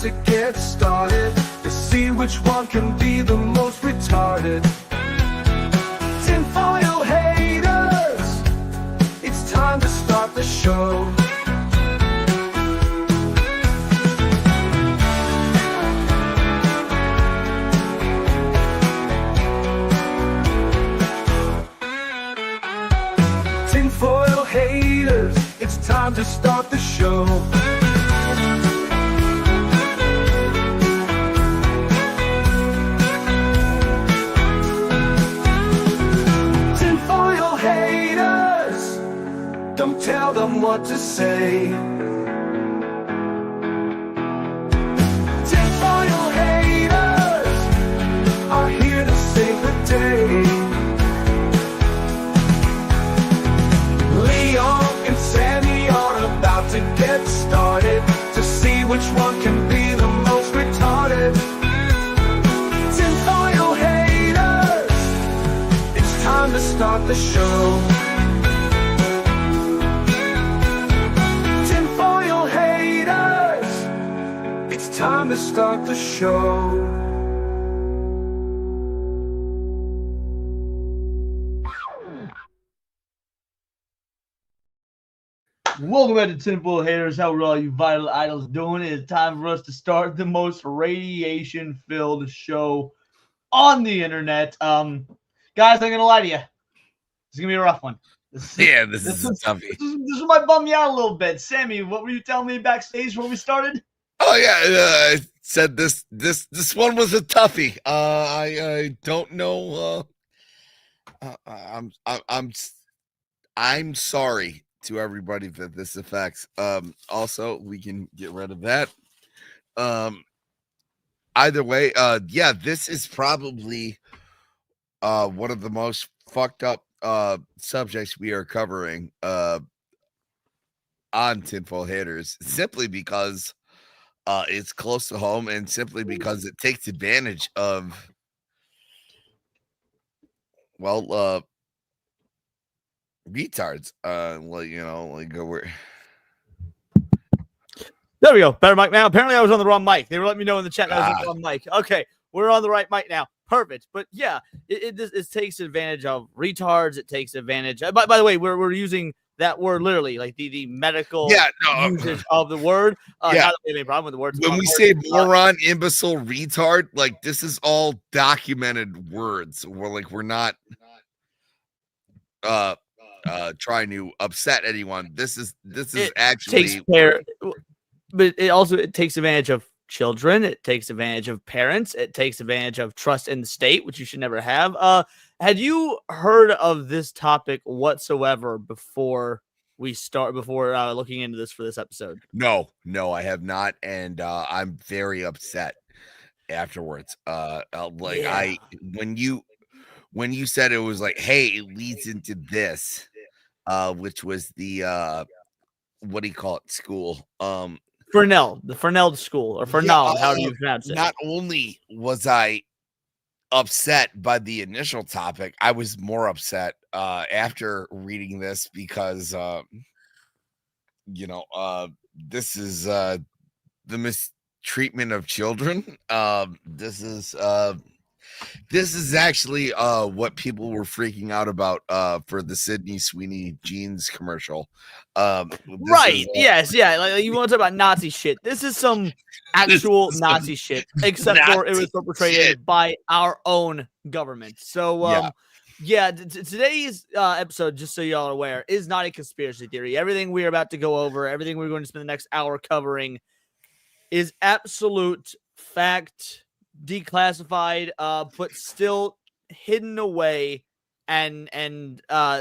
to get started to see which one can be the most retarded. Tinfoil haters, it's time to start the show. Tinfoil haters, it's time to start the show. Tinfoil haters, don't tell them what to say. Tinfoil haters are here to save the day. To get started to see which one can be the most retarded. Tinfoil haters, it's time to start the show. Tinfoil haters, it's time to start the show. Welcome back to Tinfoil Haters. How are all you vital idols doing? It's time for us to start the most radiation-filled show on the internet. Guys, I'm gonna lie to you. It's gonna be a rough one. This is a toughie. This might bum me out a little bit. Sammy, what were you telling me backstage when we started? Oh yeah, I said this one was a toughie. I don't know. I'm sorry to everybody that this affects. Also, we can get rid of that. Either way, yeah, this is probably one of the most fucked up subjects we are covering on Tinfoil Haters, simply because it's close to home and simply because it takes advantage of retards. Well, you know, like where. There we go. Better mic now. Apparently, I was on the wrong mic. They were letting me know in the chat that I was on the wrong mic. Okay, we're on the right mic now. Perfect. But yeah, it takes advantage of retards. It takes advantage. By the way, we're using that word literally, like the medical usage of the word. Not that we have any problem with the words. When we say moron, imbecile, retard, like this is all documented words. We're not trying to upset anyone. This is actually but it takes advantage of children. It takes advantage of parents. It takes advantage of trust in the state, which you should never have. Had you heard of this topic whatsoever before looking into this for this episode? No, I have not, and I'm very upset afterwards. When you said it was like, hey, it leads into this, which was the what do you call it? School. Fernald, the Fernald school, or Fernald, how do you pronounce it? Not only was I upset by the initial topic, I was more upset after reading this because this is the mistreatment of children. This is actually what people were freaking out about for the Sydney Sweeney jeans commercial. Right. Yes. Yeah. Like, you want to talk about Nazi shit. This is some actual Nazi shit, except for it was perpetrated by our own government. So, today's episode, just so y'all are aware, is not a conspiracy theory. Everything we're about to go over, everything we're going to spend the next hour covering is absolute fact, declassified, but still hidden away, and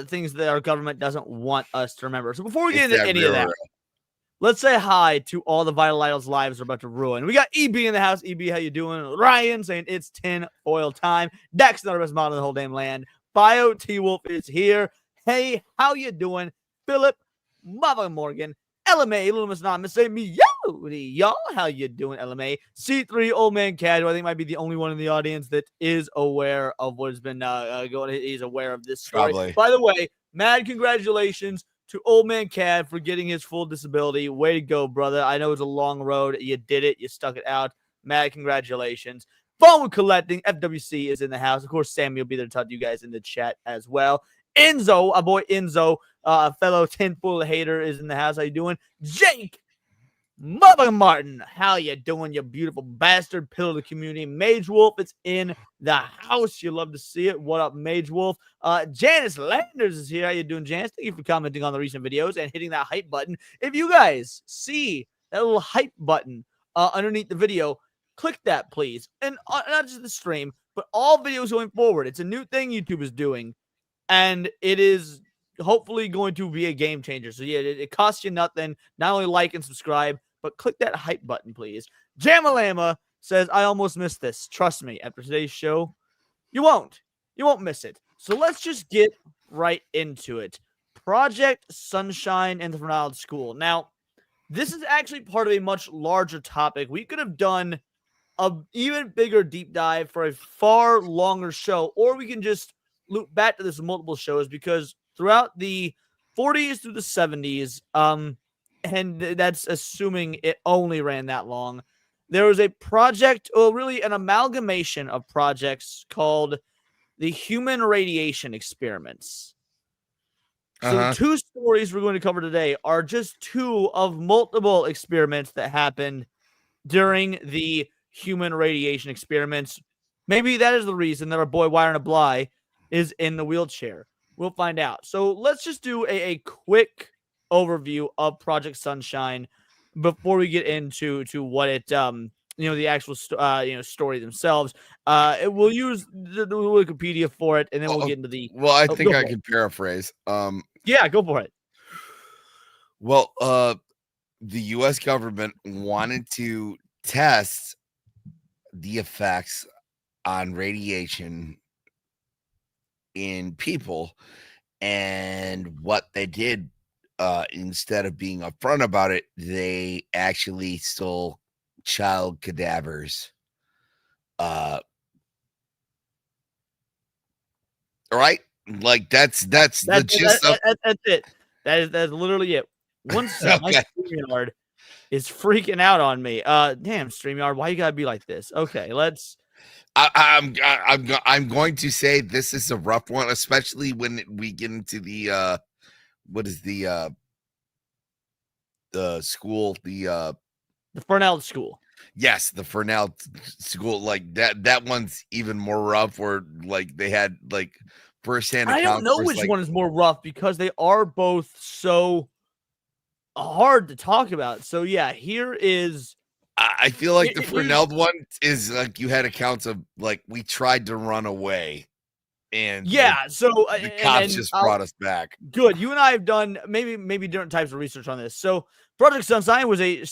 things that our government doesn't want us to remember. So before we get into any of that, let's say hi to all the vital idols' lives we're about to ruin. We got EB in the house. EB, how you doing? Ryan saying it's tinfoil time. Dex, not the best model in the whole damn land. Bio T-Wolf is here. Hey, how you doing? Philip, Mother Morgan, LMA, Little Miss Anonymous, say me, y'all, how you doing, LMA? C3, Old Man Casual, I think might be the only one in the audience that is aware of what has been going. He's aware of this story. Probably. By the way, mad congratulations to Old Man Cad for getting his full disability. Way to go, brother. I know it's a long road. You did it. You stuck it out. Mad congratulations. Phone collecting. FWC is in the house. Of course, Sammy will be there to talk to you guys in the chat as well. Enzo, our boy Enzo, a fellow tinfoil hater, is in the house. How you doing? Jake Mother Martin, how you doing, you beautiful bastard, pillar of the community. Mage Wolf, it's in the house. You love to see it. What up, Mage Wolf? Janice Landers is here. How you doing, Janice? Thank you for commenting on the recent videos and hitting that hype button. If you guys see that little hype button underneath the video, click that, please. And not just the stream, but all videos going forward. It's a new thing YouTube is doing, and it is hopefully going to be a game changer. So, yeah, it costs you nothing. Not only like and subscribe, but click that hype button, please. Jamalama says, I almost missed this. Trust me, after today's show, you won't. You won't miss it. So let's just get right into it. Project Sunshine and the Fernald School. Now, this is actually part of a much larger topic. We could have done an even bigger deep dive for a far longer show, or we can just loop back to this multiple shows, because throughout the 40s through the 70s, and that's assuming it only ran that long, there was a project, or really an amalgamation of projects called the Human Radiation Experiments. So the two stories we're going to cover today are just two of multiple experiments that happened during the Human Radiation Experiments. Maybe that is the reason that our boy Wyron Bly is in the wheelchair. We'll find out. So let's just do a quick overview of Project Sunshine before we get into what it the actual story themselves. We'll use the Wikipedia for it, and then we'll get into the. Well, I think I can paraphrase. Yeah, go for it. Well, the U.S. government wanted to test the effects on radiation in people, and what they did, instead of being upfront about it, they actually stole child cadavers. All right, like that's the gist of that's it. That's literally it. One second, my StreamYard is freaking out on me. Damn, StreamYard, why you gotta be like this? Okay, let's. I'm going to say this is a rough one, especially when we get into the what is the school, the Fernald School. Yes, the Fernald School. Like that one's even more rough, where like they had like firsthand accounts. I don't know which one is more rough, because they are both so hard to talk about. So yeah, here is. I feel like the Fernald one is like you had accounts of like we tried to run away, and yeah, so the cops just brought us back. Good, you and I have done maybe different types of research on this. So Project Sunshine was a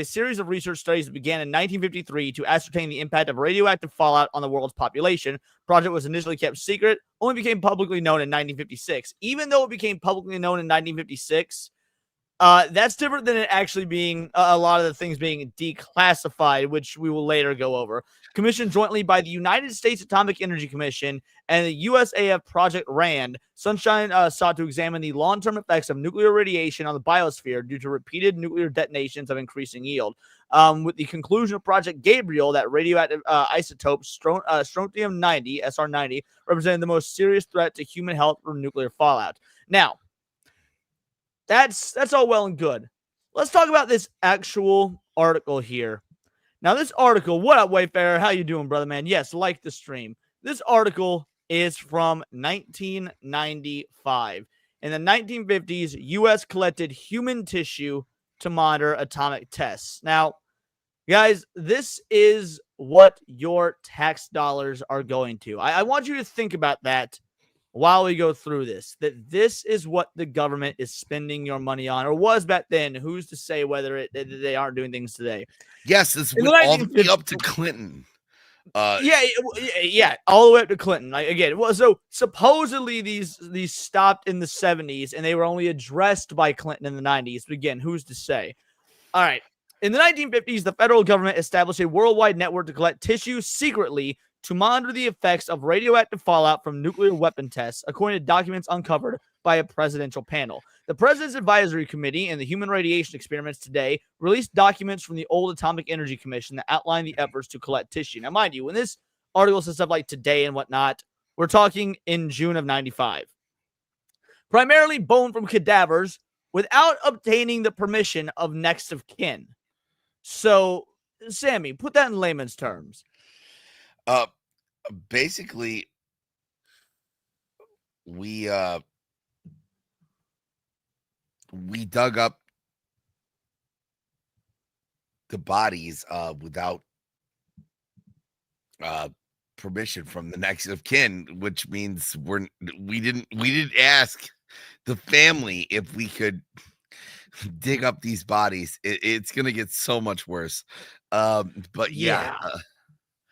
series of research studies that began in 1953 to ascertain the impact of radioactive fallout on the world's population. Project was initially kept secret, only became publicly known in 1956. Even though it became publicly known in 1956. That's different than it actually being a lot of the things being declassified, which we will later go over. Commissioned jointly by the United States Atomic Energy Commission and the USAF Project RAND, Sunshine sought to examine the long-term effects of nuclear radiation on the biosphere due to repeated nuclear detonations of increasing yield. With the conclusion of Project Gabriel, that radioactive isotope strontium-90, SR-90, represented the most serious threat to human health from nuclear fallout. Now, that's all well and good. Let's talk about this actual article here. Now, this article, what up, Wayfarer? How you doing, brother, man? Yes, like the stream. This article is from 1995. In the 1950s, U.S. collected human tissue to monitor atomic tests. Now, guys, this is what your tax dollars are going to. I want you to think about that while we go through this, that this is what the government is spending your money on, or was back then. Who's to say whether they aren't doing things today? Yes, this would all be up to Clinton. Yeah, all the way up to Clinton. Like, again, well, so supposedly these stopped in the 70s, and they were only addressed by Clinton in the 90s. But again, who's to say? All right. In the 1950s, the federal government established a worldwide network to collect tissue secretly to monitor the effects of radioactive fallout from nuclear weapon tests, according to documents uncovered by a presidential panel. The President's Advisory Committee and the Human Radiation Experiments today released documents from the old Atomic Energy Commission that outline the efforts to collect tissue. Now, mind you, when this article says stuff like today and whatnot, we're talking in June of 95. Primarily bone from cadavers without obtaining the permission of next of kin. So, Sammy, put that in layman's terms. Basically, we dug up the bodies without permission from the next of kin, which means we didn't ask the family if we could dig up these bodies. It's gonna get so much worse. But yeah.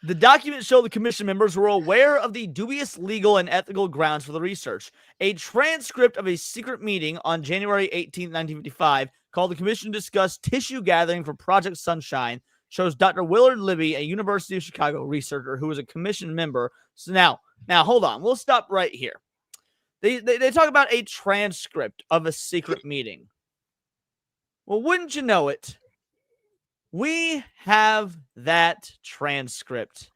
The documents show the commission members were aware of the dubious legal and ethical grounds for the research. A transcript of a secret meeting on January 18, 1955, called the Commission to Discuss Tissue Gathering for Project Sunshine, shows Dr. Willard Libby, a University of Chicago researcher who was a commission member. So now hold on. We'll stop right here. They talk about a transcript of a secret meeting. Well, wouldn't you know it? We have that transcript.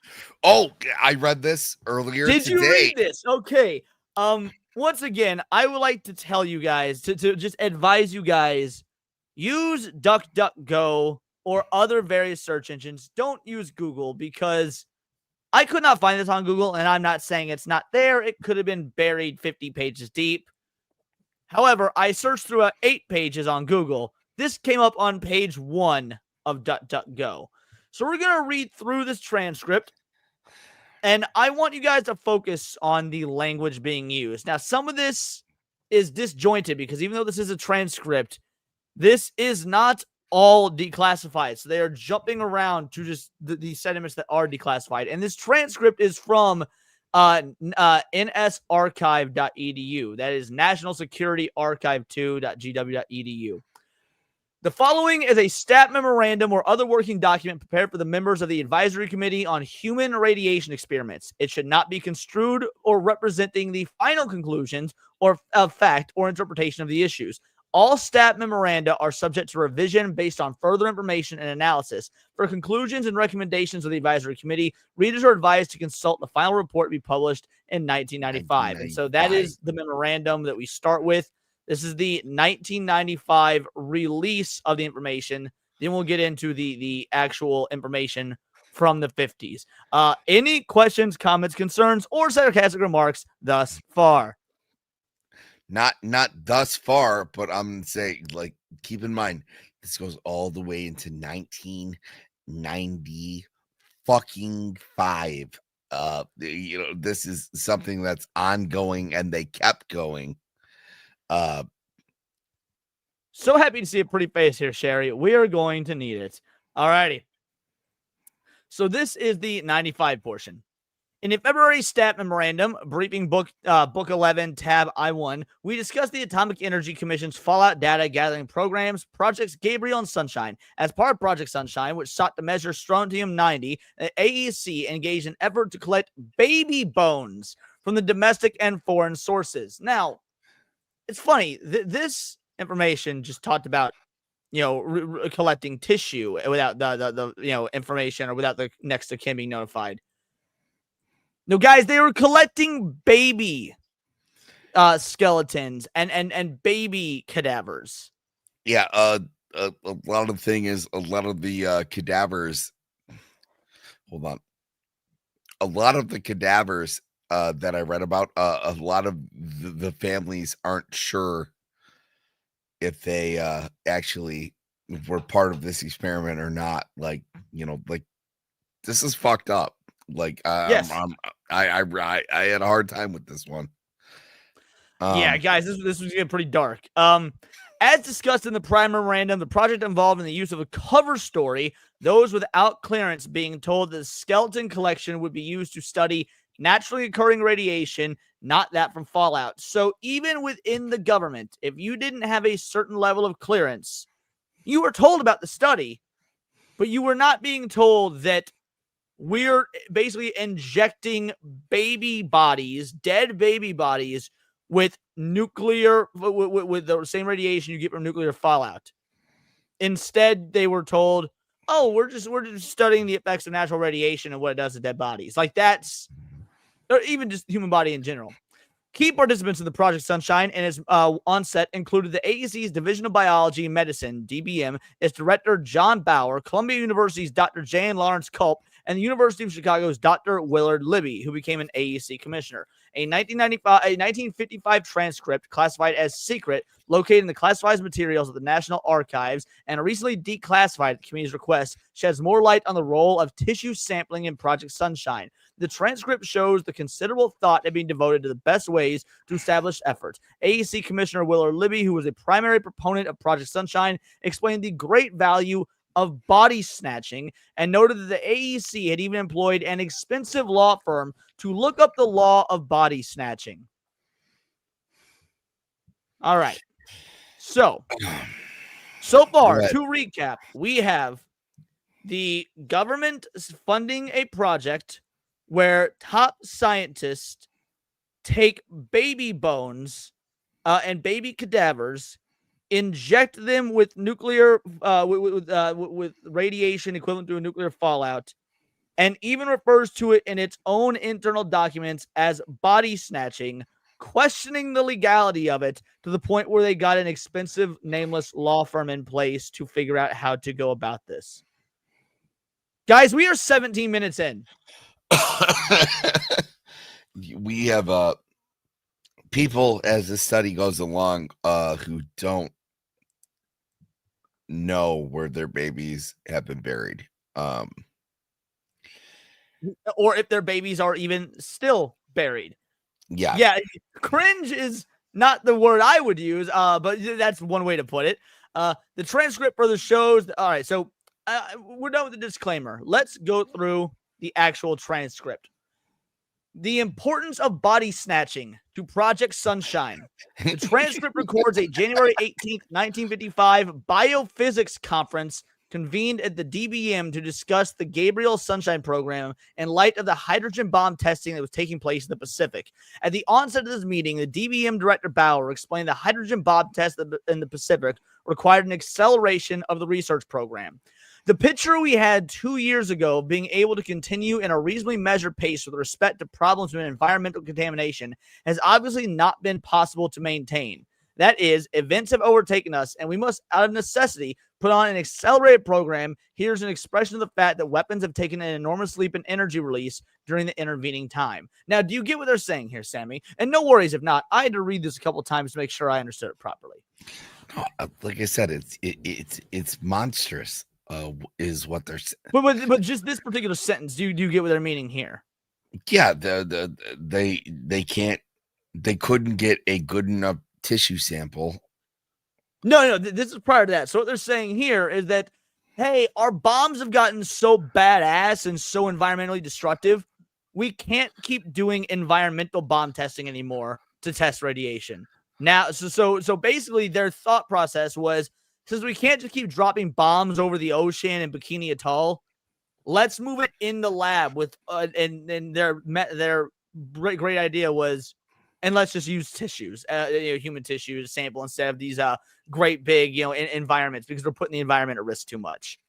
Oh, I read this earlier today. Did you read this? Okay. Once again, I would like to tell you guys, to just advise you guys, use DuckDuckGo or other various search engines. Don't use Google, because I could not find this on Google, and I'm not saying it's not there. It could have been buried 50 pages deep. However, I searched through 8 pages on Google. This came up on page 1 of DuckDuckGo. So we're going to read through this transcript, and I want you guys to focus on the language being used. Now, some of this is disjointed, because even though this is a transcript, this is not all declassified. So they are jumping around to just the sentiments that are declassified. And this transcript is from nsarchive.edu. That is National Security Archive2.gw.edu. The following is a stat memorandum or other working document prepared for the members of the Advisory Committee on Human Radiation Experiments. It should not be construed or representing the final conclusions or of fact or interpretation of the issues. All stat memoranda are subject to revision based on further information and analysis. For conclusions and recommendations of the Advisory Committee, readers are advised to consult the final report to be published in 1995. And so that is the memorandum that we start with. This is the 1995 release of the information. Then we'll get into the actual information from the 50s. Any questions, comments, concerns, or sarcastic remarks thus far? Not thus far, but I'm gonna say, like, keep in mind, this goes all the way into 1995. This is something that's ongoing, and they kept going. So happy to see a pretty face here, Sherry. We are going to need it. All righty. So this is the 95 portion. In a February stat memorandum, briefing book 11, tab I1, we discussed the Atomic Energy Commission's fallout data gathering programs, Projects Gabriel and Sunshine. As part of Project Sunshine, which sought to measure strontium-90, the AEC engaged in an effort to collect baby bones from the domestic and foreign sources. Now, it's funny. This information just talked about, collecting tissue without the information, or without the next of kin being notified. No, guys, they were collecting baby skeletons and baby cadavers. Yeah, a lot of the thing is, a lot of the cadavers. Hold on. A lot of the cadavers that I read about, a lot of the families aren't sure if they actually were part of this experiment or not. Like, this is fucked up. Like, yes. I had a hard time with this one. Yeah, guys, this was getting pretty dark. As discussed in the prior memorandum, the project involved in the use of a cover story, those without clearance being told that the skeleton collection would be used to study naturally occurring radiation, not that from fallout. So even within the government, if you didn't have a certain level of clearance, you were told about the study, but you were not being told that we're basically injecting baby bodies, dead baby bodies, with nuclear with the same radiation you get from nuclear fallout. Instead, they were told, "Oh, we're just studying the effects of natural radiation and what it does to dead bodies." Like that's, or even just human body in general. Key participants in the Project Sunshine and its onset included the AEC's Division of Biology and Medicine, DBM, its director, John Bauer, Columbia University's Dr. Jan Lawrence Culp, and the University of Chicago's Dr. Willard Libby, who became an AEC commissioner. A 1955 transcript classified as secret, located in the classified materials of the National Archives, and a recently declassified at the community's request, sheds more light on the role of tissue sampling in Project Sunshine. The transcript shows the considerable thought had been devoted to the best ways to establish efforts. AEC Commissioner Willard Libby, who was a primary proponent of Project Sunshine, explained the great value of body snatching and noted that the AEC had even employed an expensive law firm to look up the law of body snatching. All right. So far, to recap, we have the government funding a project where top scientists take baby bones and baby cadavers, inject them with nuclear with radiation equivalent to a nuclear fallout, and even refers to it in its own internal documents as body snatching, questioning the legality of it to the point where they got an expensive nameless law firm in place to figure out how to go about this. Guys, we are 17 minutes in. We have people, as the study goes along, who don't know where their babies have been buried, or if their babies are even still buried. Yeah, cringe is not the word I would use, but that's one way to put it. The transcript further shows all right, so we're done with the disclaimer. Let's go through the actual transcript. The importance of body snatching to Project Sunshine. The transcript records a January 18th, 1955 biophysics conference convened at the DBM to discuss the Gabriel Sunshine Program in light of the hydrogen bomb testing that was taking place in the Pacific. At the onset of this meeting, the DBM director Bauer explained the hydrogen bomb test in the Pacific required an acceleration of the research program. The picture we had 2 years ago of being able to continue in a reasonably measured pace with respect to problems with environmental contamination has obviously not been possible to maintain. That is, events have overtaken us, and we must, out of necessity, put on an accelerated program. Here's an expression of the fact that weapons have taken an enormous leap in energy release during the intervening time. Now, do you get what they're saying here, Sammy? And no worries if not. I had to read this a couple times to make sure I understood it properly. Like I said, it's monstrous. Is what they're saying. But just this particular sentence, do you get what they're meaning here? Yeah, they couldn't get a good enough tissue sample. No, this is prior to that. So what they're saying here is that, hey, our bombs have gotten so badass and so environmentally destructive, we can't keep doing environmental bomb testing anymore to test radiation. Now, so basically their thought process was, since we can't just keep dropping bombs over the ocean and Bikini Atoll, let's move it in the lab with and their great idea was, and let's just use tissues, human tissue to sample instead of these great big environments, because we're putting the environment at risk too much.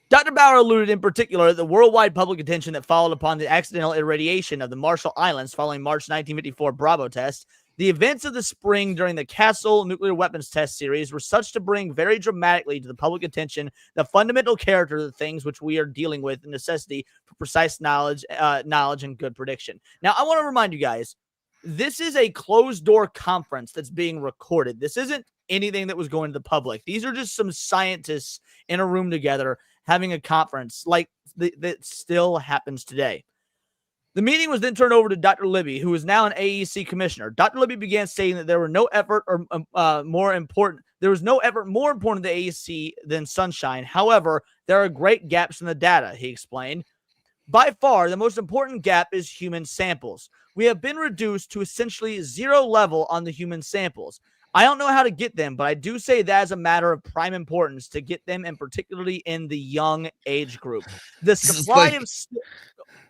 Dr. Bauer alluded in particular to the worldwide public attention that followed upon the accidental irradiation of the Marshall Islands following March 1954 Bravo test. The events of the spring during the Castle nuclear weapons test series were such to bring very dramatically to the public attention the fundamental character of the things which we are dealing with, the necessity for precise knowledge and good prediction. Now, I want to remind you guys, this is a closed-door conference that's being recorded. This isn't anything that was going to the public. These are just some scientists in a room together having a conference like that still happens today. The meeting was then turned over to Dr. Libby, who is now an AEC commissioner. Dr. Libby began stating that there was no effort more important to the AEC than Sunshine. However, there are great gaps in the data, he explained. By far, the most important gap is human samples. We have been reduced to essentially zero level on the human samples. I don't know how to get them, but I do say that is a matter of prime importance to get them, and particularly in the young age group. The supply of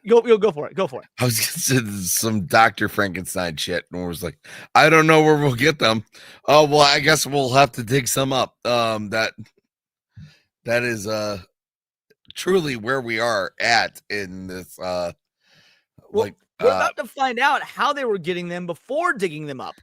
Go for it. Go for it. I was gonna say some Dr. Frankenstein shit, and was like, I don't know where we'll get them. Oh well, I guess we'll have to dig some up. That is truly where we are at in this. Well, we're about to find out how they were getting them before digging them up.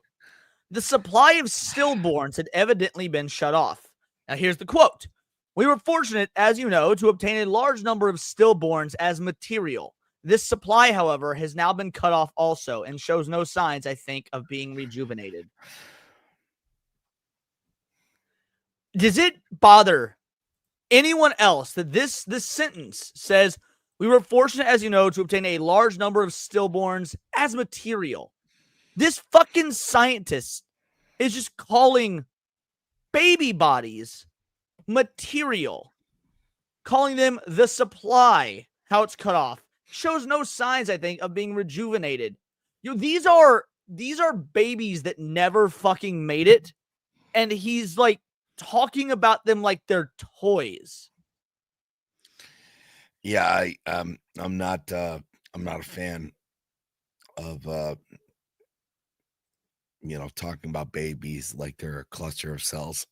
The supply of stillborns had evidently been shut off. Now, here's the quote. We were fortunate, as you know, to obtain a large number of stillborns as material. This supply, however, has now been cut off also and shows no signs, I think, of being rejuvenated. Does it bother anyone else that this sentence says, we were fortunate, as you know, to obtain a large number of stillborns as material? This fucking scientist is just calling baby bodies material, calling them the supply, how it's cut off. Shows no signs, I think, of being rejuvenated. These are babies that never fucking made it, and he's like talking about them like they're toys. Yeah, I'm not a fan of talking about babies like they're a cluster of cells.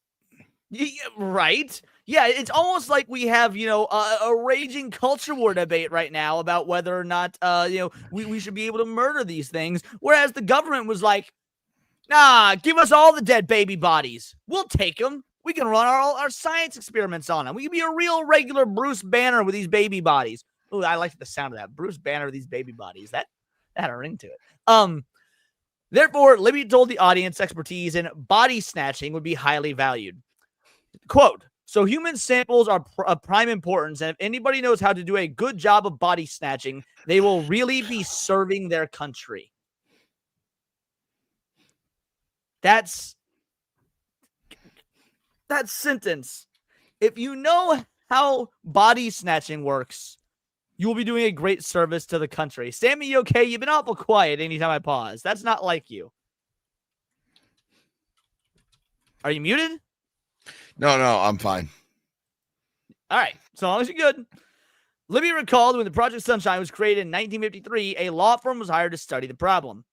Yeah, right? Yeah, it's almost like we have, a raging culture war debate right now about whether or not, we should be able to murder these things. Whereas the government was like, nah, give us all the dead baby bodies. We'll take them. We can run our science experiments on them. We can be a real regular Bruce Banner with these baby bodies. Oh, I like the sound of that. Bruce Banner with these baby bodies. That had a ring to it. Therefore, Libby told the audience expertise in body snatching would be highly valued. Quote, so human samples are of prime importance, and if anybody knows how to do a good job of body snatching, they will really be serving their country. That sentence. If you know how body snatching works, you will be doing a great service to the country. Sammy, you okay? You've been awful quiet anytime I pause. That's not like you. Are you muted? No, I'm fine. All right, so long as you're good. Libby recalled when the Project Sunshine was created in 1953, a law firm was hired to study the problem.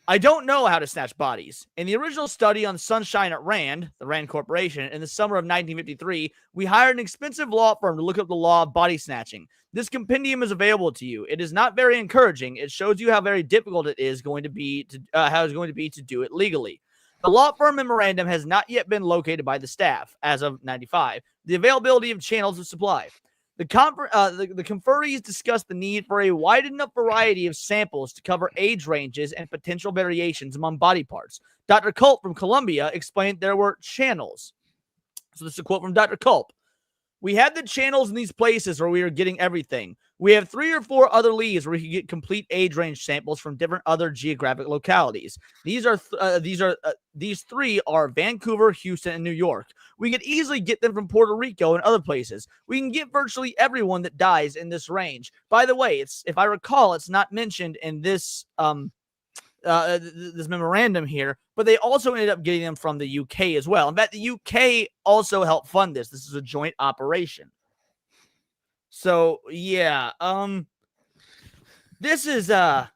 I don't know how to snatch bodies. In the original study on Sunshine at Rand, the Rand Corporation, in the summer of 1953, we hired an expensive law firm to look up the law of body snatching. This compendium is available to you. It is not very encouraging. It shows you how very difficult it is going to be to do it legally. The law firm memorandum has not yet been located by the staff as of 95. The availability of channels of supply. The conferees discussed the need for a wide enough variety of samples to cover age ranges and potential variations among body parts. Dr. Culp from Columbia explained there were channels. So this is a quote from Dr. Culp. We had the channels in these places where we were getting everything. We have 3 or 4 other leads where we can get complete age range samples from different other geographic localities. These 3 are Vancouver, Houston, and New York. We could easily get them from Puerto Rico and other places. We can get virtually everyone that dies in this range. By the way, if I recall, it's not mentioned in this this memorandum here, but they also ended up getting them from the UK as well. In fact, the UK also helped fund this. This is a joint operation. So yeah, this is a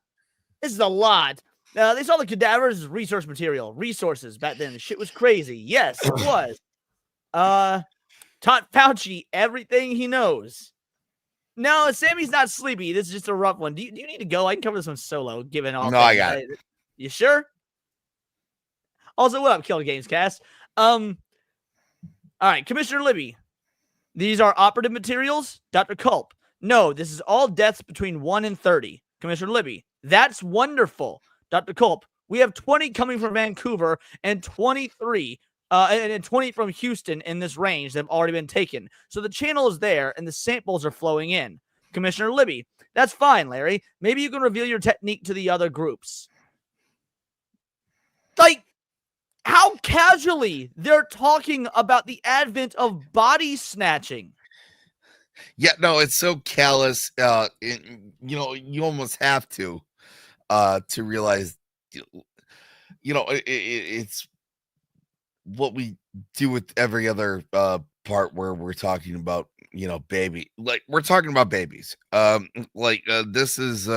lot. They saw the cadavers as resources back then. The shit was crazy. Yes, it was. Taught Fauci everything he knows. No, Sammy's not sleepy. This is just a rough one. Do you need to go? I can cover this one solo, given all. No, I got it. You sure? Also, what up, Killer Games Cast? All right, Commissioner Libby. These are operative materials? Dr. Culp. No, this is all deaths between 1 and 30. Commissioner Libby. That's wonderful. Dr. Culp. We have 20 coming from Vancouver and 23 and 20 from Houston in this range that have already been taken. So the channel is there and the samples are flowing in. Commissioner Libby. That's fine, Larry. Maybe you can reveal your technique to the other groups. Like, how casually they're talking about the advent of body snatching. Yeah, no, it's so callous. You almost have to realize, it's what we do with every other part where we're talking about, baby, like we're talking about babies. This is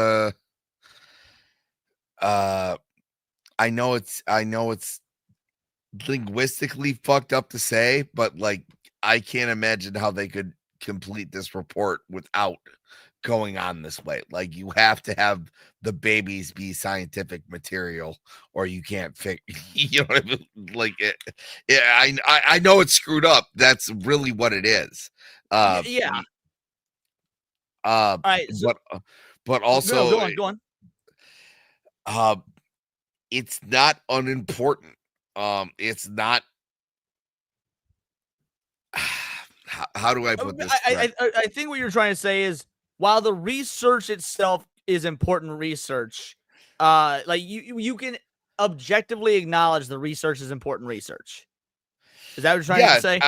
I know it's linguistically fucked up to say, but like I can't imagine how they could complete this report without going on this way. Like you have to have the babies be scientific material, or you can't fix. You know what I mean? Like, I know it's screwed up. That's really what it is. Yeah. All right. So, but also, go on. It's not unimportant. It's not. How do I put this? I think what you're trying to say is, while the research itself is important research, like you can objectively acknowledge the research is important research. Is that what you're trying to say?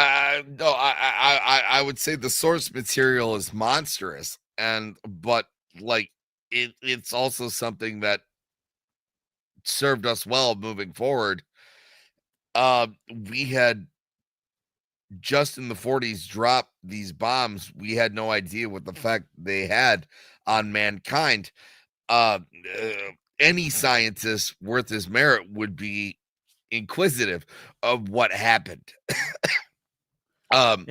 No, I would say the source material is monstrous, but like it's also something that served us well moving forward. We had just in the 40s dropped these bombs. We had no idea what the effect they had on mankind. Any scientist worth his merit would be inquisitive of what happened. Cat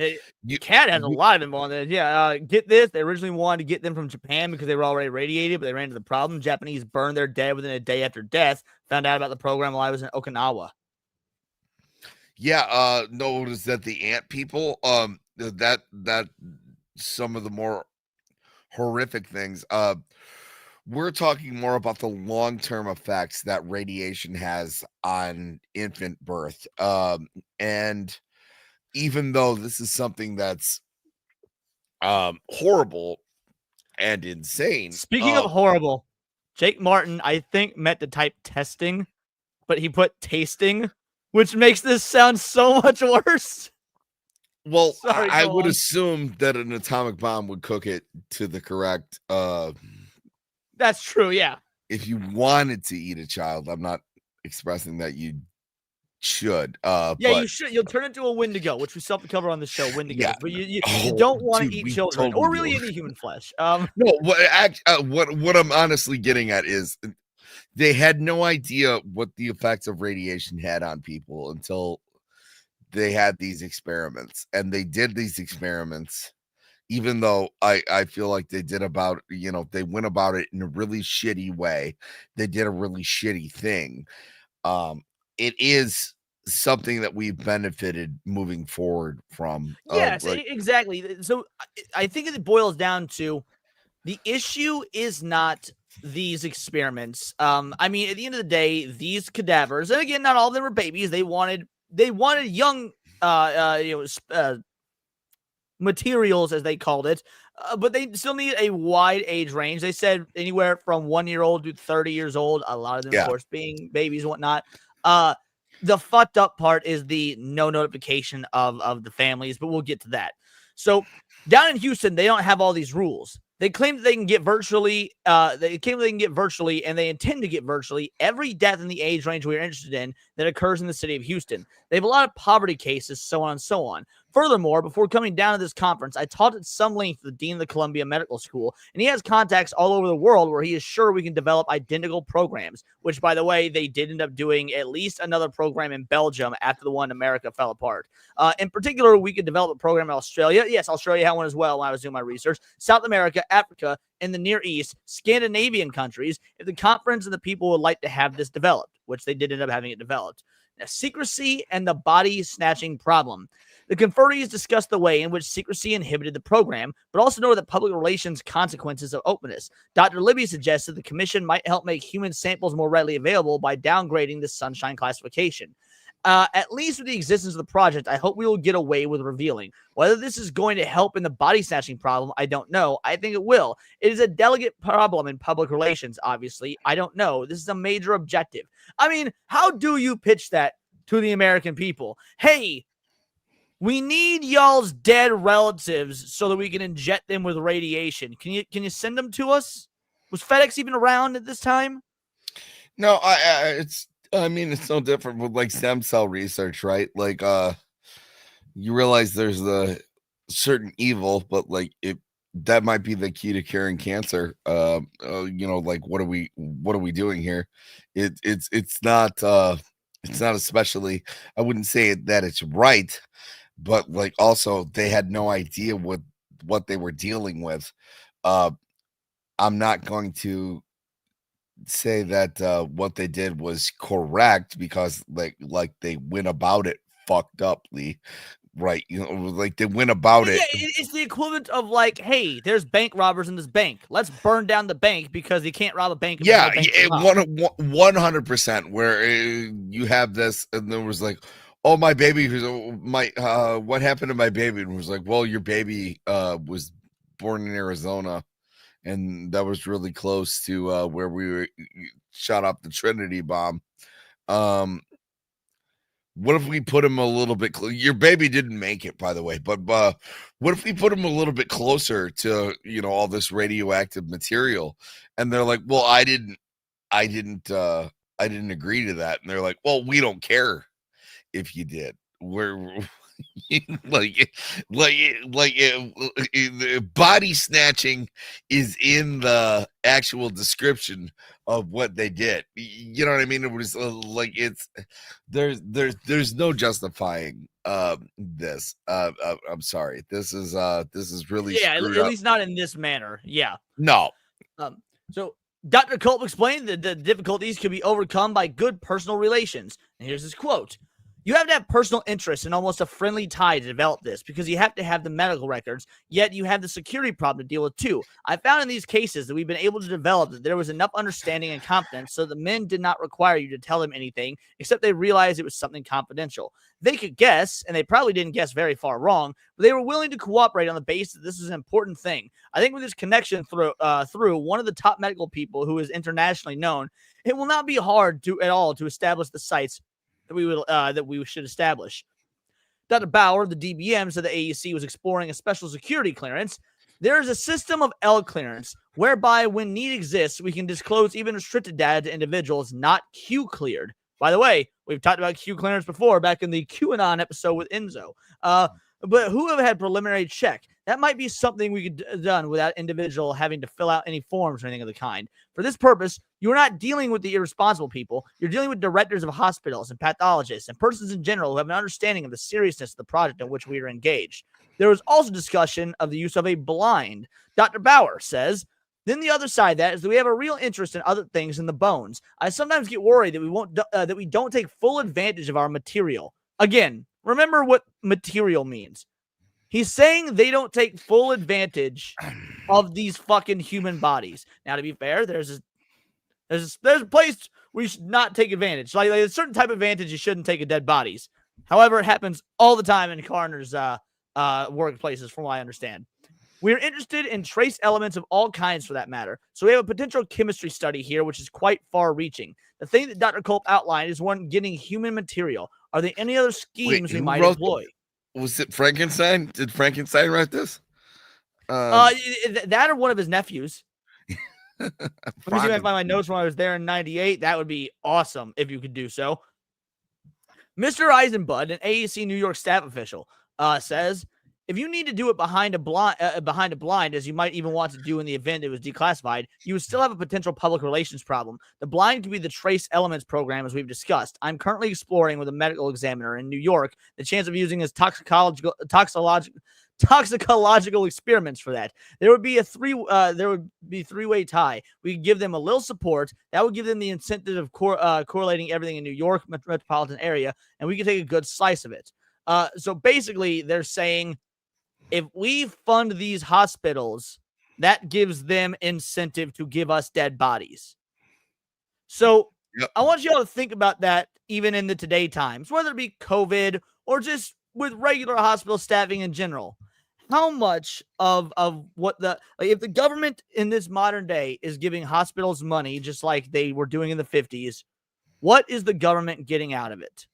has a lot of them on this. Yeah, get this. They originally wanted to get them from Japan because they were already radiated, but they ran into the problem. Japanese burned their dead within a day after death. Found out about the program while I was in Okinawa. Yeah, notice that the ant people, that some of the more horrific things. We're talking more about the long-term effects that radiation has on infant birth. And even though this is something that's horrible and insane. Speaking of horrible, Jake Martin, I think, meant to type testing, but he put tasting, which makes this sound so much worse. Well, sorry, I would assume that an atomic bomb would cook it to the correct. That's true, yeah. If you wanted to eat a child, I'm not expressing that you should. Yeah, but, you should. You'll turn into a Wendigo, which we self-cover on the show, Wendigos. Yeah. But you don't want to eat children, or really any human flesh. No, what I'm honestly getting at is they had no idea what the effects of radiation had on people until they had these experiments, and they did these experiments. Even though I feel like they did about, they went about it in a really shitty way. They did a really shitty thing. It is something that we've benefited moving forward from. Yes, exactly. So I think it boils down to the issue is not these experiments. I mean, at the end of the day, these cadavers, and again, not all of them were babies. They wanted young, materials, as they called it, but they still need a wide age range. They said anywhere from 1 year old to 30 years old. A lot of them, of course, being babies and whatnot. The fucked up part is the no notification of the families, but we'll get to that. So down in Houston, they don't have all these rules. They claim that they can get virtually, and they intend to get virtually every death in the age range we're interested in that occurs in the city of Houston. They have a lot of poverty cases, so on and so on. Furthermore, before coming down to this conference, I talked at some length with the dean of the Columbia Medical School, and he has contacts all over the world where he is sure we can develop identical programs, which, by the way, they did end up doing at least another program in Belgium after the one in America fell apart. In particular, we could develop a program in Australia. Yes, Australia had one as well when I was doing my research. South America, Africa, and the Near East, Scandinavian countries, if the conference and the people would like to have this developed, which they did end up having it developed. Now, secrecy and the body snatching problem. The conferees discussed the way in which secrecy inhibited the program, but also noted the public relations consequences of openness. Dr. Libby suggested the commission might help make human samples more readily available by downgrading the sunshine classification. At least with the existence of the project, I hope we will get away with revealing. Whether this is going to help in the body snatching problem, I don't know. I think it will. It is a delicate problem in public relations, obviously. I don't know. This is a major objective. I mean, how do you pitch that to the American people? Hey, we need y'all's dead relatives so that we can inject them with radiation. Can you send them to us? Was FedEx even around at this time? No, it's no different with like stem cell research, right? Like, you realize there's the certain evil, but like that might be the key to curing cancer. Like what are we doing here? It's not especially, I wouldn't say that it's right, but like also they had no idea what they were dealing with. I'm not going to say that what they did was correct because like they went about it fucked uply, right? Like they went about Yeah, it. it's the equivalent of like, hey, there's bank robbers in this bank. Let's burn down the bank because you can't rob a bank. If there's Yeah, no bank to rob. 100%. Where you have this, and there was like, oh, my baby, what happened to my baby? And it was like, well, your baby was born in Arizona, and that was really close to where we shot up the Trinity bomb. What if we put him a little bit your baby didn't make it, by the way, but what if we put him a little bit closer to all this radioactive material? And they're like, well, I didn't agree to that. And they're like, well, we don't care if you did. We're like body snatching is in the actual description of what they did. You know what I mean? It was like there's no justifying this. I'm sorry. This is really screwed at up. least not in this manner. Yeah. No. So Dr. Culp explained that the difficulties could be overcome by good personal relations. And here's his quote. You have to have personal interest and almost a friendly tie to develop this because you have to have the medical records, yet you have the security problem to deal with too. I found in these cases that we've been able to develop that there was enough understanding and confidence so the men did not require you to tell them anything except they realized it was something confidential. They could guess, and they probably didn't guess very far wrong, but they were willing to cooperate on the basis that this is an important thing. I think with this connection through one of the top medical people who is internationally known, it will not be hard at all to establish the sites that we should establish. Dr. Bauer, the DBM, said the AEC was exploring a special security clearance. There is a system of L clearance whereby when need exists, we can disclose even restricted data to individuals not Q cleared. By the way, we've talked about Q clearance before back in the QAnon episode with Enzo. But who have had preliminary check? That might be something we could have done without individual having to fill out any forms or anything of the kind. For this purpose, you're not dealing with the irresponsible people. You're dealing with directors of hospitals and pathologists and persons in general who have an understanding of the seriousness of the project in which we are engaged. There was also discussion of the use of a blind. Dr. Bauer says, then the other side of that is that we have a real interest in other things in the bones. I sometimes get worried that we don't take full advantage of our material. Again, remember what material means. He's saying they don't take full advantage of these fucking human bodies. Now, to be fair, there's a place where you should not take advantage. Like a certain type of advantage you shouldn't take of dead bodies. However, it happens all the time in coroners' workplaces, from what I understand. We're interested in trace elements of all kinds for that matter. So we have a potential chemistry study here, which is quite far-reaching. The thing that Dr. Culp outlined is one getting human material. Are there any other schemes we might employ? Was it Frankenstein? Did Frankenstein write this? That or one of his nephews. Let me see if I can find my notes when I was there in 98. That would be awesome if you could do so. Mr. Eisenbud, an AEC New York staff official, says, if you need to do it behind a blind, as you might even want to do in the event it was declassified, you would still have a potential public relations problem. The blind could be the trace elements program, as we've discussed. I'm currently exploring with a medical examiner in New York the chance of using his toxicological experiments for that. There would be a three-way tie. We could give them a little support. That would give them the incentive of correlating everything in New York metropolitan area, and we could take a good slice of it. So basically, they're saying, if we fund these hospitals, that gives them incentive to give us dead bodies. So I want you all to think about that even in the today times, whether it be COVID or just with regular hospital staffing in general. How much of what if the government in this modern day is giving hospitals money just like they were doing in the 50s, what is the government getting out of it?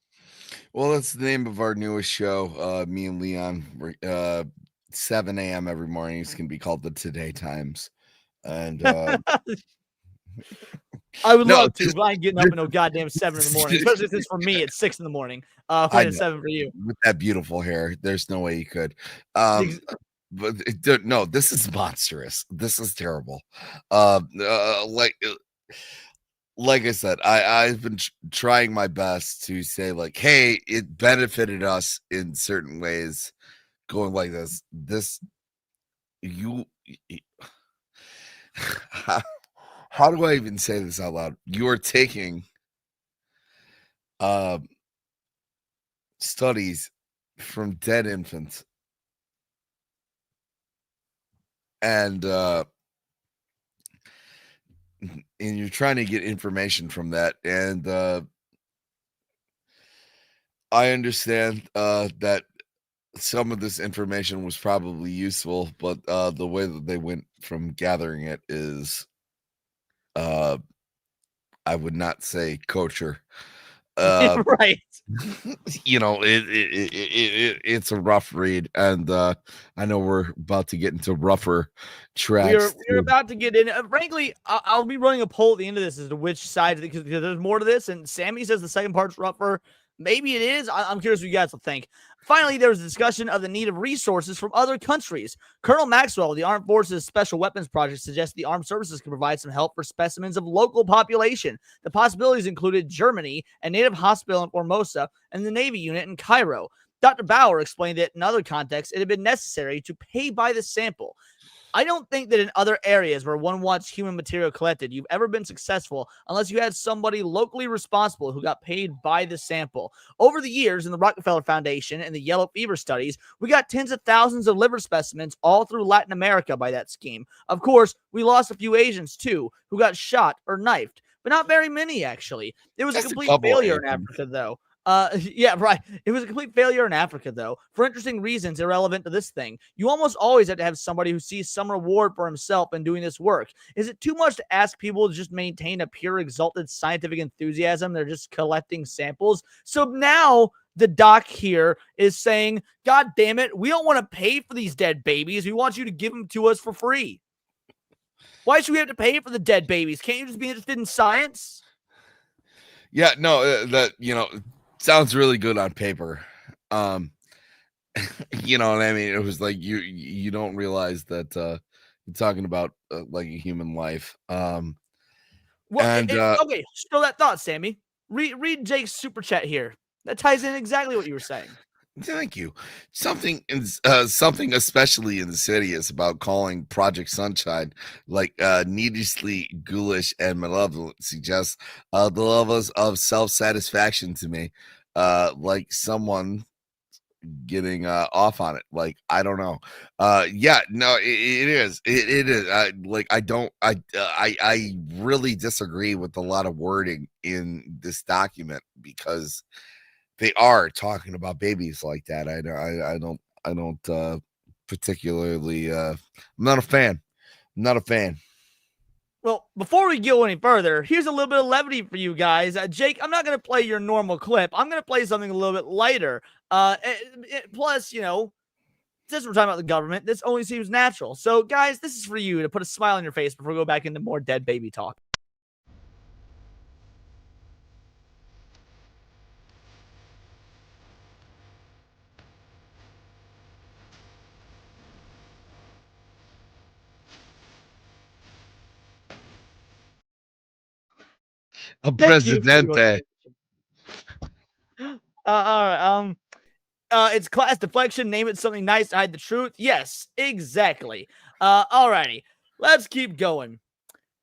Well, that's the name of our newest show. Me and Leon, 7 a.m. every morning. It's going to be called the Today Times. And I would No, love to, but I'm getting up at no goddamn 7 in the morning, especially since for me it's 6 in the morning. I When it's know. 7 for you. With that beautiful hair, there's no way you could. Ex- But no, this is monstrous. This is terrible. Like I said, I've been trying my best to say like, hey, it benefited us in certain ways. Going like this, you. How do I even say this out loud? You are taking studies from dead infants and you're trying to get information from that, and I understand that some of this information was probably useful, but the way that they went from gathering it is I would not say kosher. right. It's a rough read, and I know we're about to get into rougher We're tracks. about to get in. Frankly, I'll be running a poll at the end of this as to which side, because there's more to this. And Sammy says the second part's rougher. Maybe it is. I'm curious what you guys will think. Finally, there was a discussion of the need of resources from other countries. Colonel Maxwell of the Armed Forces Special Weapons Project suggests the armed services can provide some help for specimens of local population. The possibilities included Germany, a native hospital in Formosa, and the Navy unit in Cairo. Dr. Bauer explained that in other contexts, it had been necessary to pay by the sample. I don't think that in other areas where one wants human material collected, you've ever been successful unless you had somebody locally responsible who got paid by the sample. Over the years in the Rockefeller Foundation and the yellow fever studies, we got tens of thousands of liver specimens all through Latin America by that scheme. Of course, we lost a few Asians too who got shot or knifed, but not very many actually. It was a complete failure in Africa though. Yeah, right. It was a complete failure in Africa, though, for interesting reasons irrelevant to this thing. You almost always have to have somebody who sees some reward for himself in doing this work. Is it too much to ask people to just maintain a pure, exalted scientific enthusiasm? They're just collecting samples. So now the doc here is saying, God damn it, we don't want to pay for these dead babies. We want you to give them to us for free. Why should we have to pay for the dead babies? Can't you just be interested in science? Yeah, no, that sounds really good on paper. You know what I mean? It was like you don't realize that you're talking about like a human life. Well, and okay, show that thought, Sammy. Read Jake's super chat here. That ties in exactly what you were saying. Thank you. Something especially insidious about calling Project Sunshine like needlessly ghoulish and malevolent suggests the levels of self-satisfaction to me, like someone getting off on it. Like I don't know. Yeah, no, it is. It is. Like I really disagree with a lot of wording in this document because they are talking about babies like that. I don't particularly I'm not a fan. I'm not a fan. Well, before we go any further, here's a little bit of levity for you guys. Jake, I'm not going to play your normal clip. I'm going to play something a little bit lighter. Plus, since we're talking about the government, this only seems natural. So, guys, this is for you to put a smile on your face before we go back into more dead baby talk. A Thank you. presidente. All right. It's class deflection. Name it something nice to hide the truth. Yes, exactly. Alrighty. Let's keep going.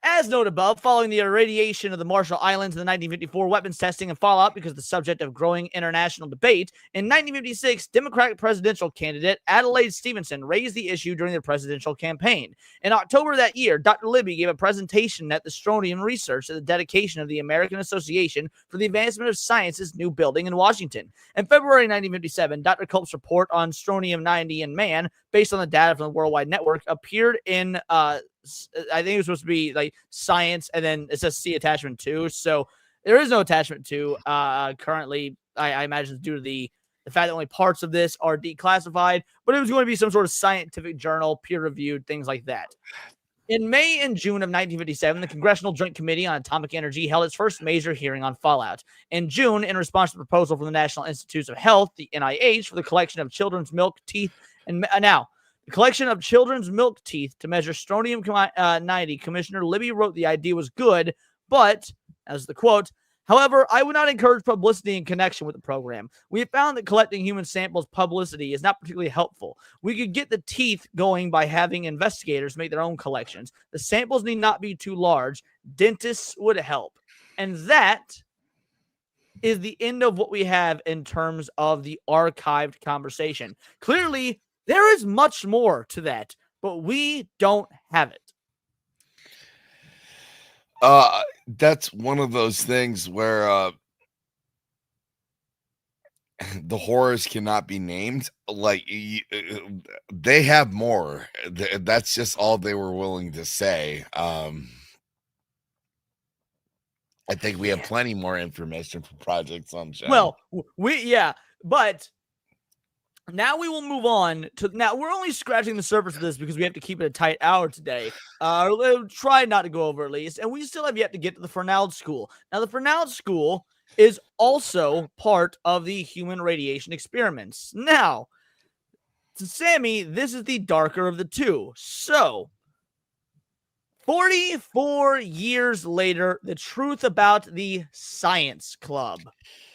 As noted above, following the irradiation of the Marshall Islands in the 1954 weapons testing and fallout because the subject of growing international debate, in 1956, Democratic presidential candidate Adelaide Stevenson raised the issue during the presidential campaign. In October that year, Dr. Libby gave a presentation at the Strontium Research at the dedication of the American Association for the Advancement of Science's new building in Washington. In February 1957, Dr. Culp's report on strontium-90 in man, based on the data from the Worldwide Network, appeared in I think it was supposed to be like Science, and then it says see attachment 2. So there is no attachment 2 currently. I imagine it's due to the fact that only parts of this are declassified, but it was going to be some sort of scientific journal, peer reviewed, things like that. In May and June of 1957, the Congressional Joint Committee on Atomic Energy held its first major hearing on fallout. In June, in response to the proposal from the National Institutes of Health, the NIH, for the collection of children's milk, teeth, and the collection of children's milk teeth to measure strontium 90, Commissioner Libby wrote the idea was good, but, as the quote, however, I would not encourage publicity in connection with the program. We have found that collecting human samples publicity is not particularly helpful. We could get the teeth going by having investigators make their own collections. The samples need not be too large. Dentists would help. And that is the end of what we have in terms of the archived conversation. Clearly, there is much more to that, but we don't have it. That's one of those things where the horrors cannot be named. Like they have more. That's just all they were willing to say. I think we have plenty more information for Project Sunshine. Well, but now we will move on to now. We're only scratching the surface of this because we have to keep it a tight hour today. Try not to go over at least, and we still have yet to get to the Fernald School. Now, the Fernald School is also part of the human radiation experiments. Now, to Sammy, this is the darker of the two. So, 44 years later, the truth about the Science Club.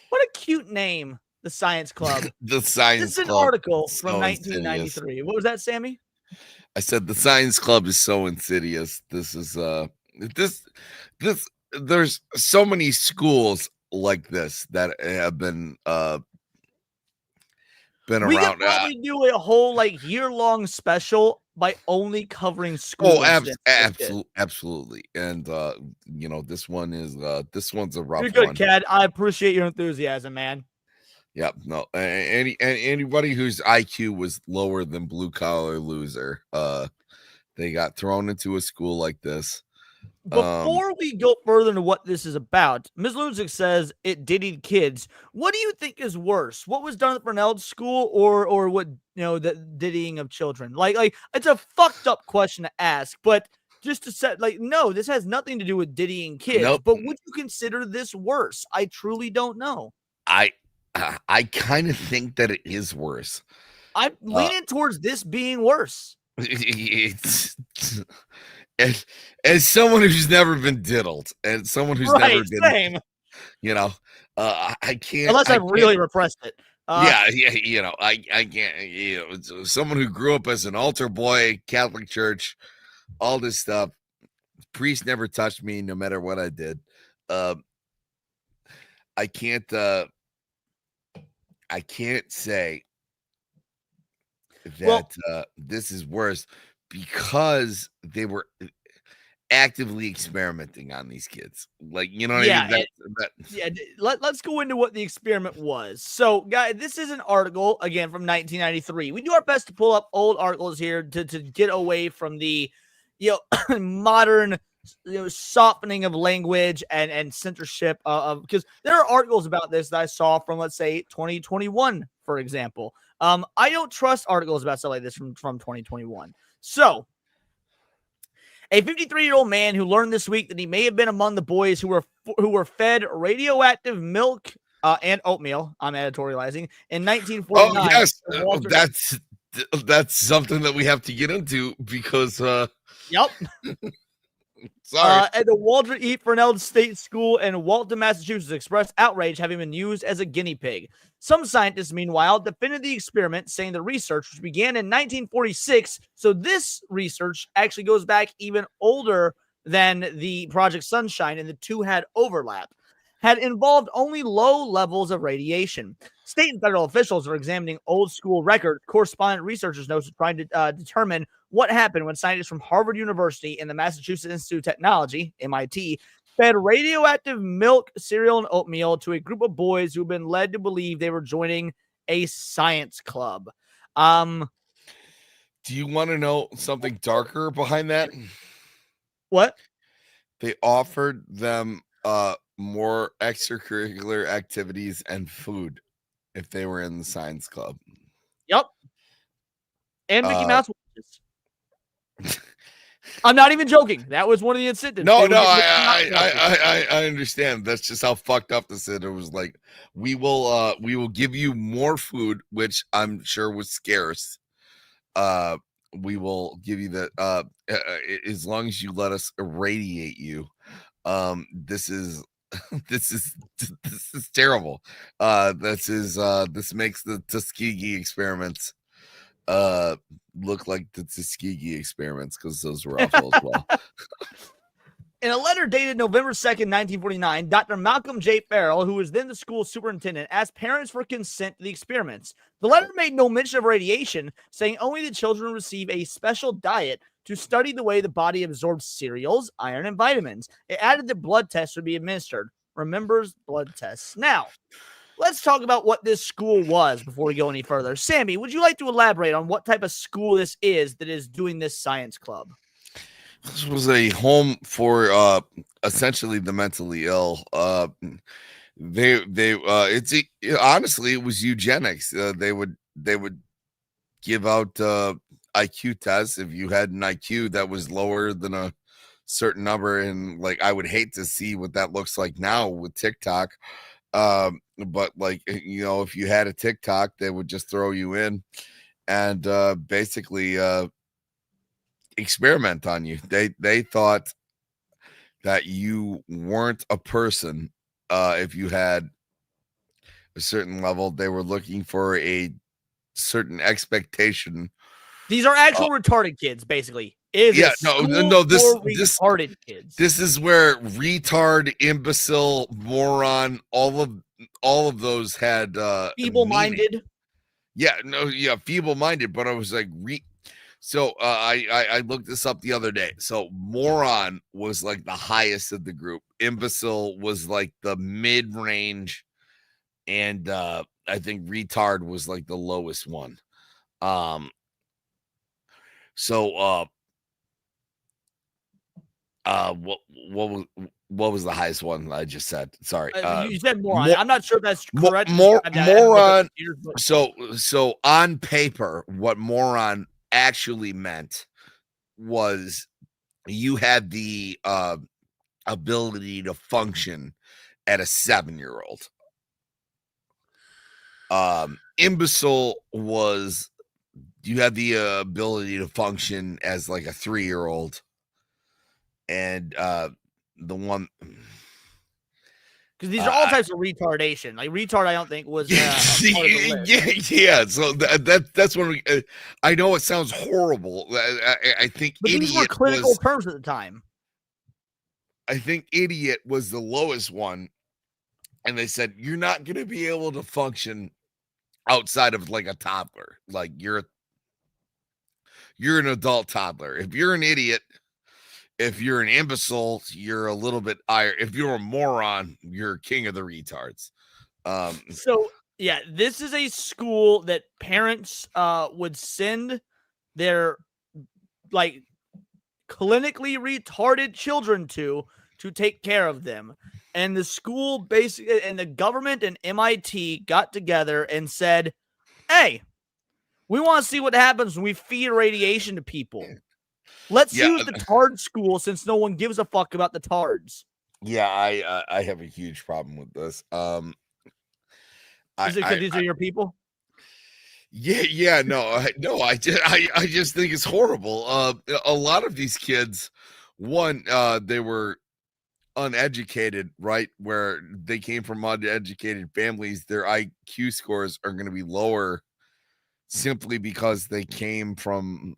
What a cute name. The Science Club. The Science This is an Club. article So from 1993. insidious. What was that, Sammy? I said the Science Club is so insidious. This is there's so many schools like this that have been We around. could probably do a whole year-long special by only covering school. Absolutely. And this one's a rough You're good, one. Cad. I appreciate your enthusiasm, man. Yep. No. Anybody whose IQ was lower than blue collar loser, they got thrown into a school like this. Before we go further into what this is about, Ms. Lunzik says it diddied kids. What do you think is worse? What was done at Fernald School or what, the diddying of children? Like it's a fucked up question to ask, but just to set no, this has nothing to do with diddying kids. Nope. But would you consider this worse? I truly don't know. I kind of think that it is worse. I'm leaning towards this being worse. It's as someone who's never been diddled and someone who's never been, same. I can't Unless I've really repressed it. I can't. Someone who grew up as an altar boy, Catholic Church, all this stuff. Priest never touched me, no matter what I did. I can't say that this is worse because they were actively experimenting on these kids. What I mean? Let's go into what the experiment was. So, guys, this is an article, again, from 1993. We do our best to pull up old articles here to get away from the, modern softening of language and censorship because there are articles about this that I saw from, let's say, 2021, for example. I don't trust articles about stuff like this from 2021. So, a 53-year-old man who learned this week that he may have been among the boys who were fed radioactive milk and oatmeal, I'm editorializing, in 1949. Oh, yes. That's something that we have to get into because Yep. Sorry. At the Walter E. Fernald State School in Walton, Massachusetts, expressed outrage having been used as a guinea pig. Some scientists, meanwhile, defended the experiment, saying the research, which began in 1946, so this research actually goes back even older than the Project Sunshine, and the two had overlap, had involved only low levels of radiation. State and federal officials are examining old school records. Correspondent researchers notes are trying to determine what happened when scientists from Harvard University and the Massachusetts Institute of Technology, MIT, fed radioactive milk, cereal, and oatmeal to a group of boys who've been led to believe they were joining a science club. Do you want to know something darker behind that? What? They offered them more extracurricular activities and food if they were in the science club. Yep. And Mickey Mouse watches. I'm not even joking. That was one of the incentives. No, They would no, get I understand. That's just how fucked up this is. It was like, we will give you more food, which I'm sure was scarce. We will give you the as long as you let us irradiate you. This is this is terrible. This makes the Tuskegee experiments look like the Tuskegee experiments, because those were awful as well. In a letter dated November 2nd, 1949, Dr. Malcolm J. Farrell, who was then the school superintendent, asked parents for consent to the experiments. The letter made no mention of radiation, saying only the children receive a special diet to study the way the body absorbs cereals, iron, and vitamins. It added that blood tests would be administered. Remembers blood tests. Now, let's talk about what this school was before we go any further. Sammy, would you like to elaborate on what type of school this is that is doing this science club? This was a home for essentially the mentally ill. Honestly, it was eugenics. They would give out IQ tests if you had an IQ that was lower than a certain number, and like, I would hate to see what that looks like now with TikTok. But like, if you had a TikTok, they would just throw you in and basically experiment on you. They thought that you weren't a person if you had a certain level. They were looking for a certain expectation. These are actual retarded kids, basally. Retarded kids. This is where retard, imbecile, moron, all of those had feeble-minded. Feeble-minded. But I was like, so I looked this up the other day. So moron was like the highest of the group. Imbecile was like the mid-range, and I think retard was like the lowest one. What was the highest one I just said? Sorry. You said moron. I'm not sure if that's correct. Moron. So on paper, what moron actually meant was you had the ability to function at a 7-year-old. Imbecile was you had the ability to function as like a 3-year-old. And the one, because these are all types of retardation. Like retard, I don't think was part of the list. Yeah. So that's when I know it sounds horrible. I think but idiot these were clinical terms at the time. I think idiot was the lowest one, and they said you're not going to be able to function outside of like a toddler. Like you're an adult toddler. If you're an idiot. If you're an imbecile, you're a little bit higher. If you're a moron, you're king of the retards. So, yeah, this is a school that parents would send their, like, clinically retarded children to take care of them. And the school basically, and the government and MIT got together and said, hey, we want to see what happens when we feed radiation to people. Let's use the tard school since no one gives a fuck about the tards. Yeah, I have a huge problem with this. Is it because these are your people? Yeah, no, I just think it's horrible. A lot of these kids, they were uneducated, right? Where they came from uneducated families, their IQ scores are going to be lower simply because they came from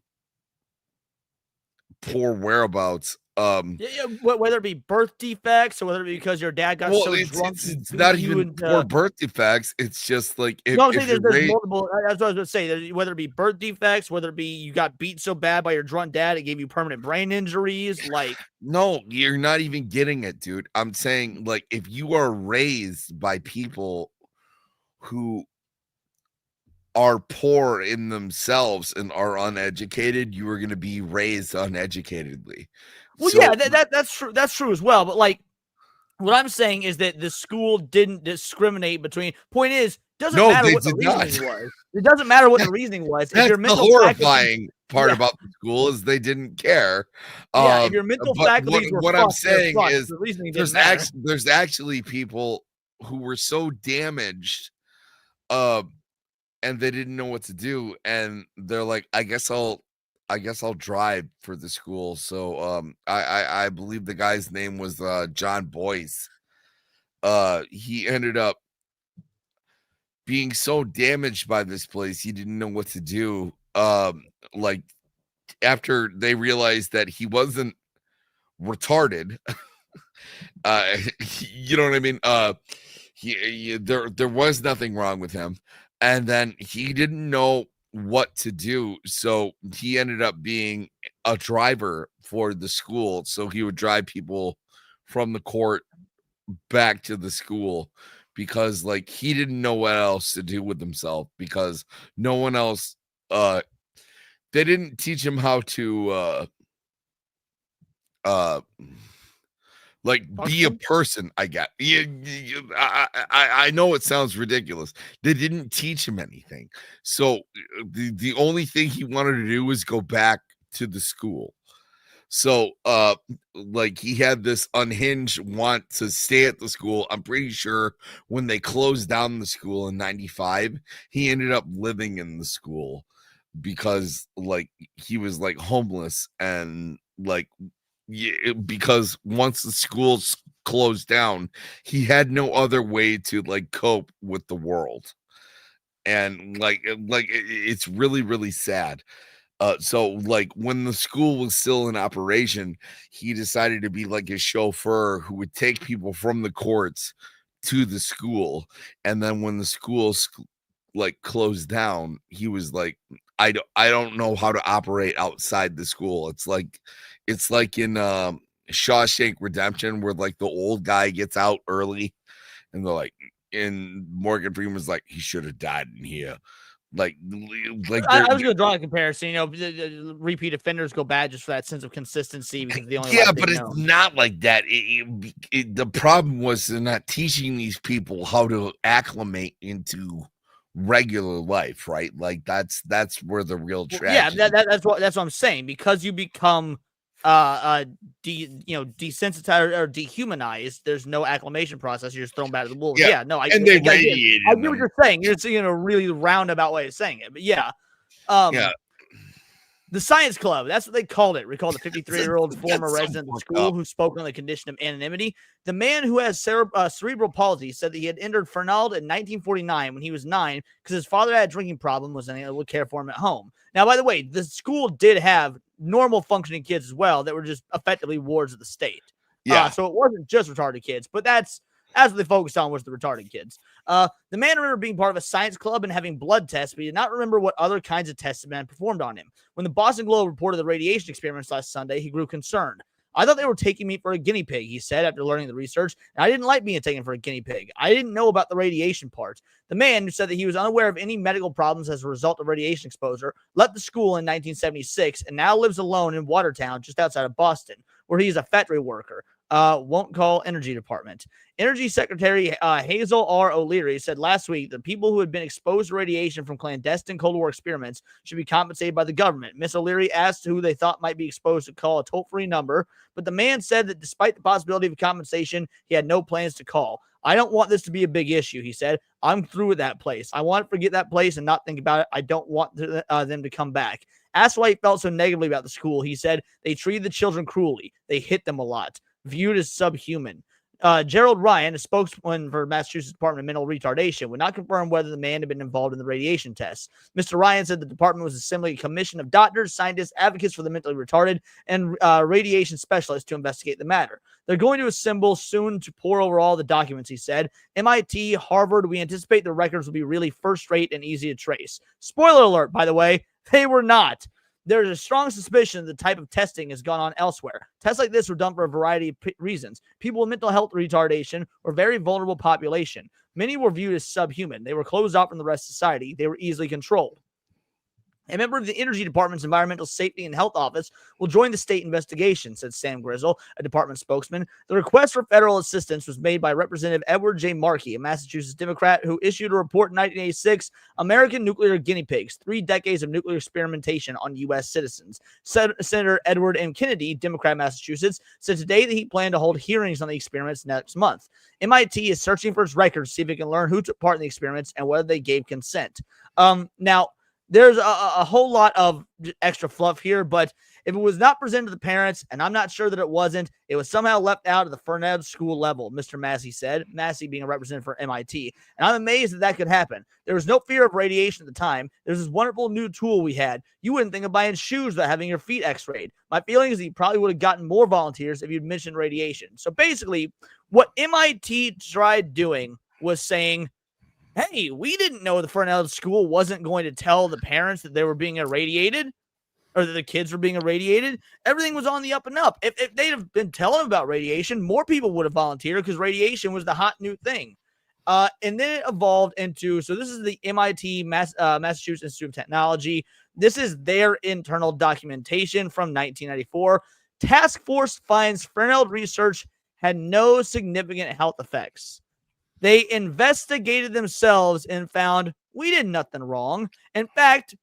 poor whereabouts. Whether it be birth defects or whether it be because your dad got drunk. It's not even poor birth defects. It's just like there's multiple. That's what I was going to say. Whether it be birth defects, whether it be you got beat so bad by your drunk dad it gave you permanent brain injuries. Like, no, you're not even getting it, dude. I'm saying, like, if you are raised by people who are poor in themselves and are uneducated, you are going to be raised uneducatedly. Well, yeah, that's true. That's true as well. But like, what I'm saying is that the school didn't discriminate between. Point is, doesn't matter what the reasoning was. It doesn't matter what the reasoning was. That's if your mental horrifying. part about the school is they didn't care. Yeah, if your mental But faculties were what I'm saying is the reasoning didn't matter. there's actually people who were so damaged, and they didn't know what to do, and they're like, I guess I'll drive for the school. So I believe the guy's name was John Boyce. He ended up being so damaged by this place he didn't know what to do. Like after they realized that he wasn't retarded, you know what I mean? There was nothing wrong with him, and then he didn't know what to do, so he ended up being a driver for the school. So he would drive people from the court back to the school because like he didn't know what else to do with himself, because no one else they didn't teach him how to like be a person. I know it sounds ridiculous. They didn't teach him anything. So the only thing he wanted to do was go back to the school. So like he had this unhinged want to stay at the school. I'm pretty sure when they closed down the school in 95, he ended up living in the school because like he was like homeless, and like because once the schools closed down, he had no other way to like cope with the world. And like it's really, really sad. So like when the school was still in operation, he decided to be like a chauffeur who would take people from the courts to the school. And then when the schools like closed down, he was like, I don't know how to operate outside the school. It's like in Shawshank Redemption, where like the old guy gets out early, and they're like, and Morgan Freeman's like, he should have died in here. Like I was going to draw a comparison. You know, repeat offenders go bad just for that sense of consistency, because the only but it's not like that. The problem was they're not teaching these people how to acclimate into regular life, right? Like that's where the real tragedy. Yeah, that's what I'm saying. Because you become desensitized or dehumanized, there's no acclimation process. You're just thrown back to the wolves. Yeah, no, I get what you're saying. You're seeing a really roundabout way of saying it, but yeah. The Science Club, that's what they called it. Recall the 53-year-old former resident of the school who spoke on the condition of anonymity. The man who has cerebral palsy said that he had entered Fernald in 1949 when he was 9 because his father had a drinking problem, was unable to care for him at home. Now, by the way, the school did have normal functioning kids as well that were just effectively wards of the state. So it wasn't just retarded kids, but that's what they focused on, was the retarded kids. The man remembered being part of a science club and having blood tests, but he did not remember what other kinds of tests had been performed on him. When the Boston Globe reported the radiation experiments last Sunday, he grew concerned. I thought they were taking me for a guinea pig, he said after learning the research, and I didn't like being taken for a guinea pig. I didn't know about the radiation part. The man, who said that he was unaware of any medical problems as a result of radiation exposure, left the school in 1976 and now lives alone in Watertown, just outside of Boston, where he is a factory worker. Won't call energy department. Energy Secretary Hazel R. O'Leary said last week that people who had been exposed to radiation from clandestine Cold War experiments should be compensated by the government. Miss O'Leary asked who they thought might be exposed to call a toll-free number, but the man said that despite the possibility of compensation, he had no plans to call. I don't want this to be a big issue, he said. I'm through with that place. I want to forget that place and not think about it. I don't want them to come back. Asked why he felt so negatively about the school, he said they treated the children cruelly. They hit them a lot. Viewed as subhuman. Gerald Ryan, a spokesman for Massachusetts Department of Mental Retardation, would not confirm whether the man had been involved in the radiation tests. Mr. Ryan said the department was assembling a commission of doctors, scientists, advocates for the mentally retarded, and radiation specialists to investigate the matter. They're going to assemble soon to pour over all the documents, he said. MIT, Harvard, we anticipate the records will be really first-rate and easy to trace. Spoiler alert, by the way, they were not. There is a strong suspicion that the type of testing has gone on elsewhere. Tests like this were done for a variety of reasons. People with mental health retardation were a very vulnerable population. Many were viewed as subhuman. They were closed off from the rest of society. They were easily controlled. A member of the Energy Department's Environmental Safety and Health Office will join the state investigation, said Sam Grizzle, a department spokesman. The request for federal assistance was made by Representative Edward J. Markey, a Massachusetts Democrat who issued a report in 1986, American Nuclear Guinea Pigs, 3 Decades of Nuclear Experimentation on U.S. Citizens. Senator Edward M. Kennedy, Democrat, Massachusetts, said today that he planned to hold hearings on the experiments next month. MIT is searching for its records to see if it can learn who took part in the experiments and whether they gave consent. Now, there's a whole lot of extra fluff here, but if it was not presented to the parents, and I'm not sure that it wasn't, it was somehow left out at the Fernald school level, Mr. Massey said, Massey being a representative for MIT. And I'm amazed that could happen. There was no fear of radiation at the time. There's this wonderful new tool we had. You wouldn't think of buying shoes without having your feet x-rayed. My feeling is that you probably would have gotten more volunteers if you'd mentioned radiation. So basically, what MIT tried doing was saying, hey, we didn't know the Fernald school wasn't going to tell the parents that they were being irradiated or that the kids were being irradiated. Everything was on the up and up. If they'd have been telling them about radiation, more people would have volunteered because radiation was the hot new thing. And then it evolved into, so this is the MIT, Massachusetts Institute of Technology. This is their internal documentation from 1994. Task force finds Fernald research had no significant health effects. They investigated themselves and found we did nothing wrong. In fact,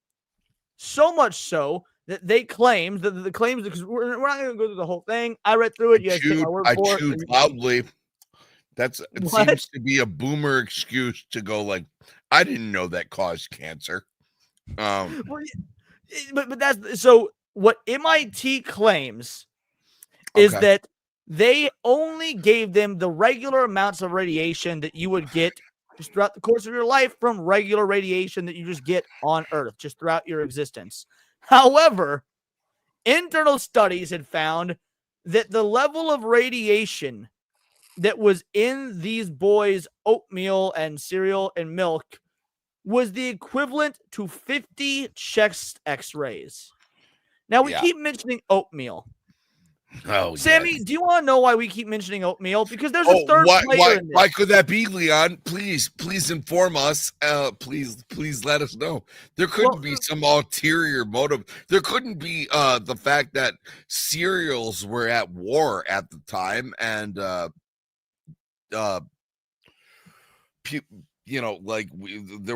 so much so that they claimed that the claims, because we're not going to go through the whole thing. I read through it. You guys take my word for it. I chewed loudly. It seems to be a boomer excuse to go like, I didn't know that caused cancer. But that's so. What MIT claims is that they only gave them the regular amounts of radiation that you would get just throughout the course of your life from regular radiation that you just get on Earth, just throughout your existence. However, internal studies had found that the level of radiation that was in these boys' oatmeal and cereal and milk was the equivalent to 50 chest x-rays. Now, we keep mentioning oatmeal. Oh, Sammy, yes. do you want to know why we keep mentioning oatmeal? Because there's a third player in this. Why could that be, Leon? Please inform us. Please let us know. There couldn't be some ulterior motive. There couldn't be the fact that cereals were at war at the time, and there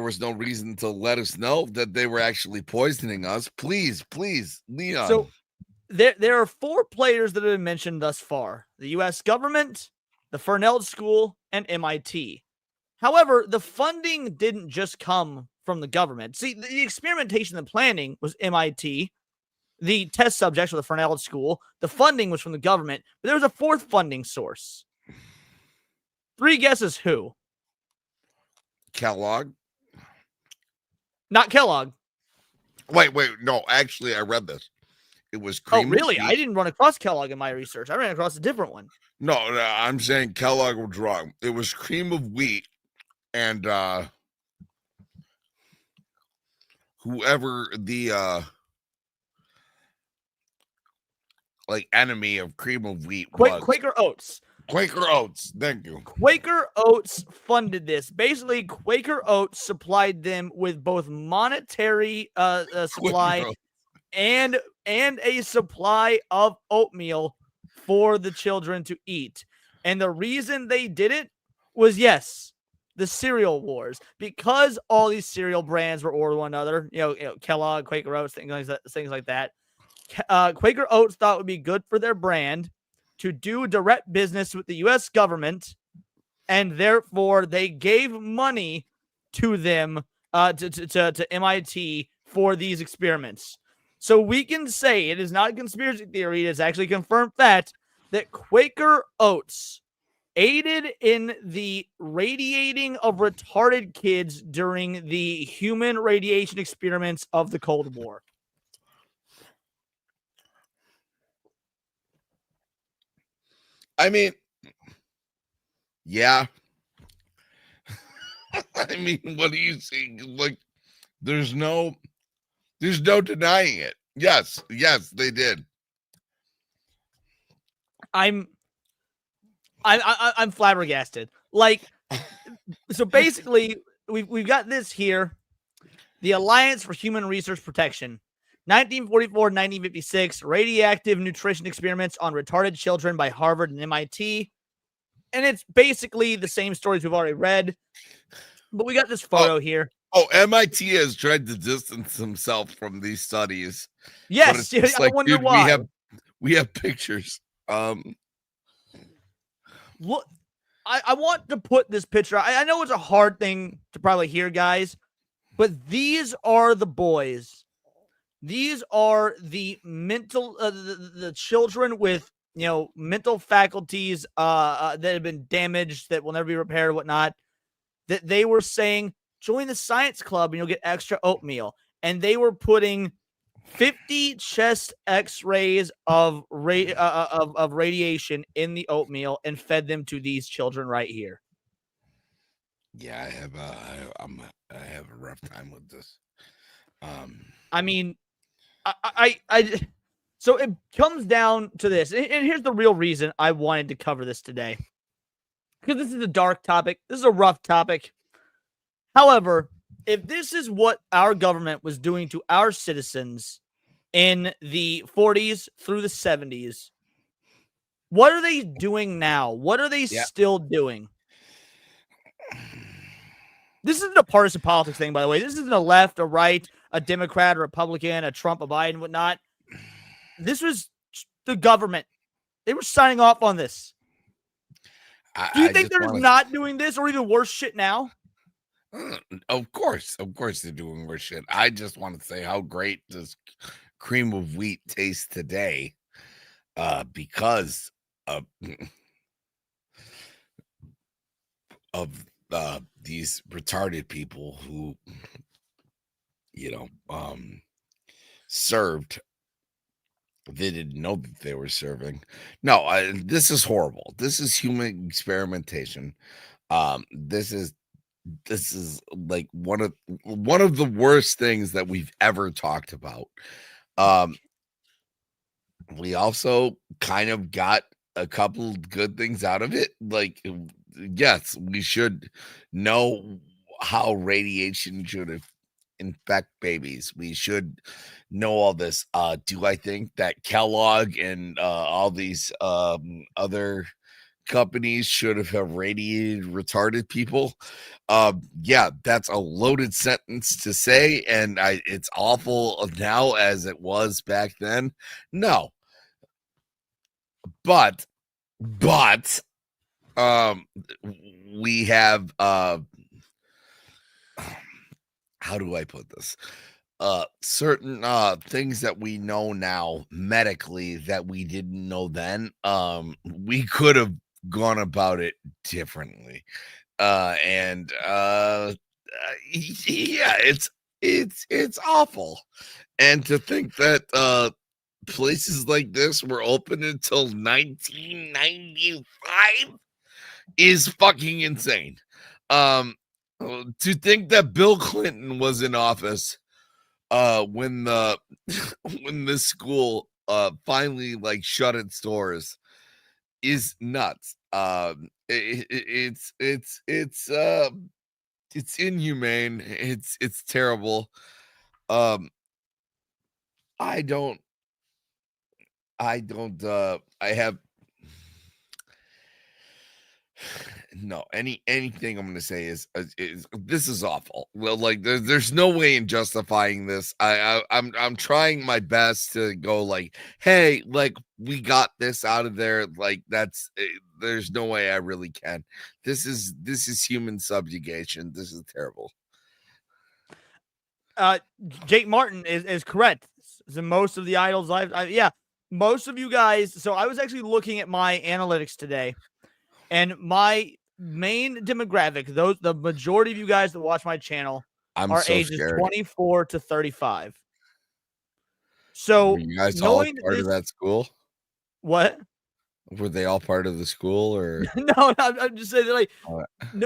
was no reason to let us know that they were actually poisoning us. Please, Leon. So there are 4 players that have been mentioned thus far: the U.S. government, the Fernald School, and MIT. However, the funding didn't just come from the government. See, the experimentation and planning was MIT. The test subjects were the Fernald School. The funding was from the government. But there was a 4th funding source. 3 guesses who? Kellogg? Not Kellogg. Wait. No, actually, I read this. It was cream. Oh, really? I didn't run across Kellogg in my research. I ran across a different one. No, I'm saying Kellogg was wrong. It was cream of wheat, and whoever the enemy of cream of wheat was. Quaker Oats. Quaker Oats. Thank you. Quaker Oats funded this. Basically, Quaker Oats supplied them with both monetary supply and a supply of oatmeal for the children to eat. And the reason they did it was, yes, the cereal wars. Because all these cereal brands were over one another, Kellogg, Quaker Oats, things like that. Quaker Oats thought it would be good for their brand to do direct business with the U.S. government, and therefore they gave money to them, to MIT for these experiments. So we can say it is not a conspiracy theory. It is actually confirmed fact that Quaker Oats aided in the radiating of retarded kids during the human radiation experiments of the Cold War. I mean, yeah. I mean, what do you see? Like, there's no denying it. Yes, they did. I'm flabbergasted. Like, so basically, we've got this here. the Alliance for Human Research Protection. 1944-1956, radioactive nutrition experiments on retarded children by Harvard and MIT. And it's basically the same stories we've already read. But we got this photo here. Oh, MIT has tried to distance himself from these studies. Yes, I wonder why. We have pictures. Look, I want to put this picture. I know it's a hard thing to probably hear, guys, but these are the boys. These are the mental, the children with mental faculties that have been damaged, that will never be repaired, whatnot. That they were saying, join the science club and you'll get extra oatmeal, and they were putting 50 chest X-rays of radiation in the oatmeal and fed them to these children right here. Yeah, I have a rough time with this. I mean, so it comes down to this, and here's the real reason I wanted to cover this today, because this is a dark topic. This is a rough topic. However, if this is what our government was doing to our citizens in the 40s through the 70s, what are they doing now? What are they still doing? This isn't a partisan politics thing, by the way. This isn't a left, a right, a Democrat, a Republican, a Trump, a Biden, whatnot. This was the government. They were signing off on this. Do you think they're not doing this or even worse shit now? Of course they're doing worse shit. I just want to say how great does cream of wheat taste today, because of these retarded people who served. They didn't know that they were serving. No, this is horrible. This is human experimentation. This is like one of the worst things that we've ever talked about. We also kind of got a couple good things out of it. Like, yes, we should know how radiation should infect babies. We should know all this. Do I think that Kellogg and all these other companies should have radiated retarded people? Yeah, that's a loaded sentence to say, and it's awful now as it was back then. No, but we have how do I put this? Certain things that we know now medically that we didn't know then. We could have gone about it differently. Yeah, it's awful. And to think that places like this were open until 1995 is fucking insane. To think that Bill Clinton was in office when this school finally like shut its doors is nuts. It's inhumane. It's terrible. I have no anything I'm going to say is this is awful. Well, like there's no way in justifying this. I'm trying my best to go like, hey, like we got this out of there. Like there's no way I really can. This is human subjugation. This is terrible. Jake Martin is correct. So most of the idols most of you guys. So I was actually looking at my analytics today, and my main demographic, the majority of you guys that watch my channel are ages 24 to 35. So were you guys all part of that school? What? Were they all part of the school or no? I'm just saying, like,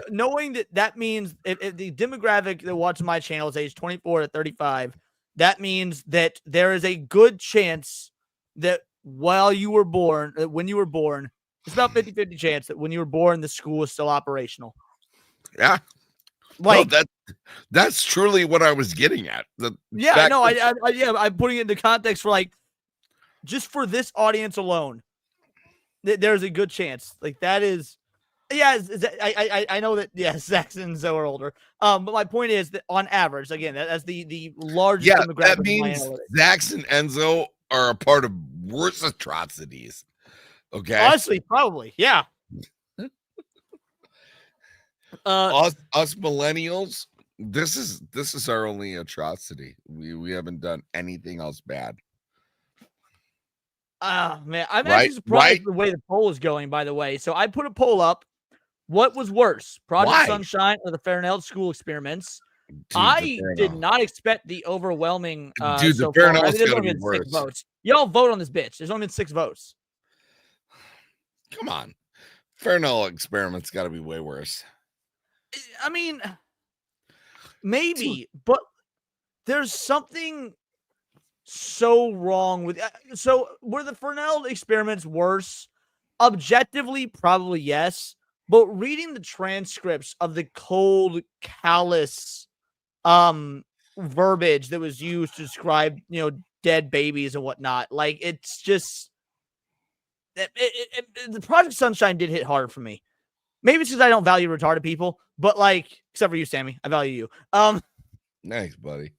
knowing that means if the demographic that watches my channel is age 24 to 35, that means that there is a good chance that when you were born, it's about 50-50 chance that when you were born, the school is still operational. Yeah. Like, no, that's truly what I was getting at. yeah, no, I'm putting it into context for like, just for this audience alone, there's a good chance. Like that is, yeah, I know that, yeah, Saxon and Zoe are older. But my point is that on average, again, that's the largest demographic. That means Zax and Enzo are a part of worse atrocities. Okay. Honestly, probably, yeah. Us millennials, this is our only atrocity. We haven't done anything else bad. Man, I'm actually surprised the way the poll is going, by the way. So I put a poll up. What was worse, Project Sunshine or the Fernald school experiments? Dude, I did not expect the overwhelming. Dude, the Fernald's gotta be worse. 6 votes. Y'all vote on this bitch. There's only been 6 votes. Come on, Fernald experiments got to be way worse. I mean, maybe, but there's something so wrong with. So were the Fernald experiments worse? Objectively, probably yes. But reading the transcripts of the cold, callous verbiage that was used to describe, dead babies and whatnot, like, it's just the Project Sunshine did hit hard for me. Maybe it's because I don't value retarded people, but like, except for you, Sammy, I value you. Nice, buddy.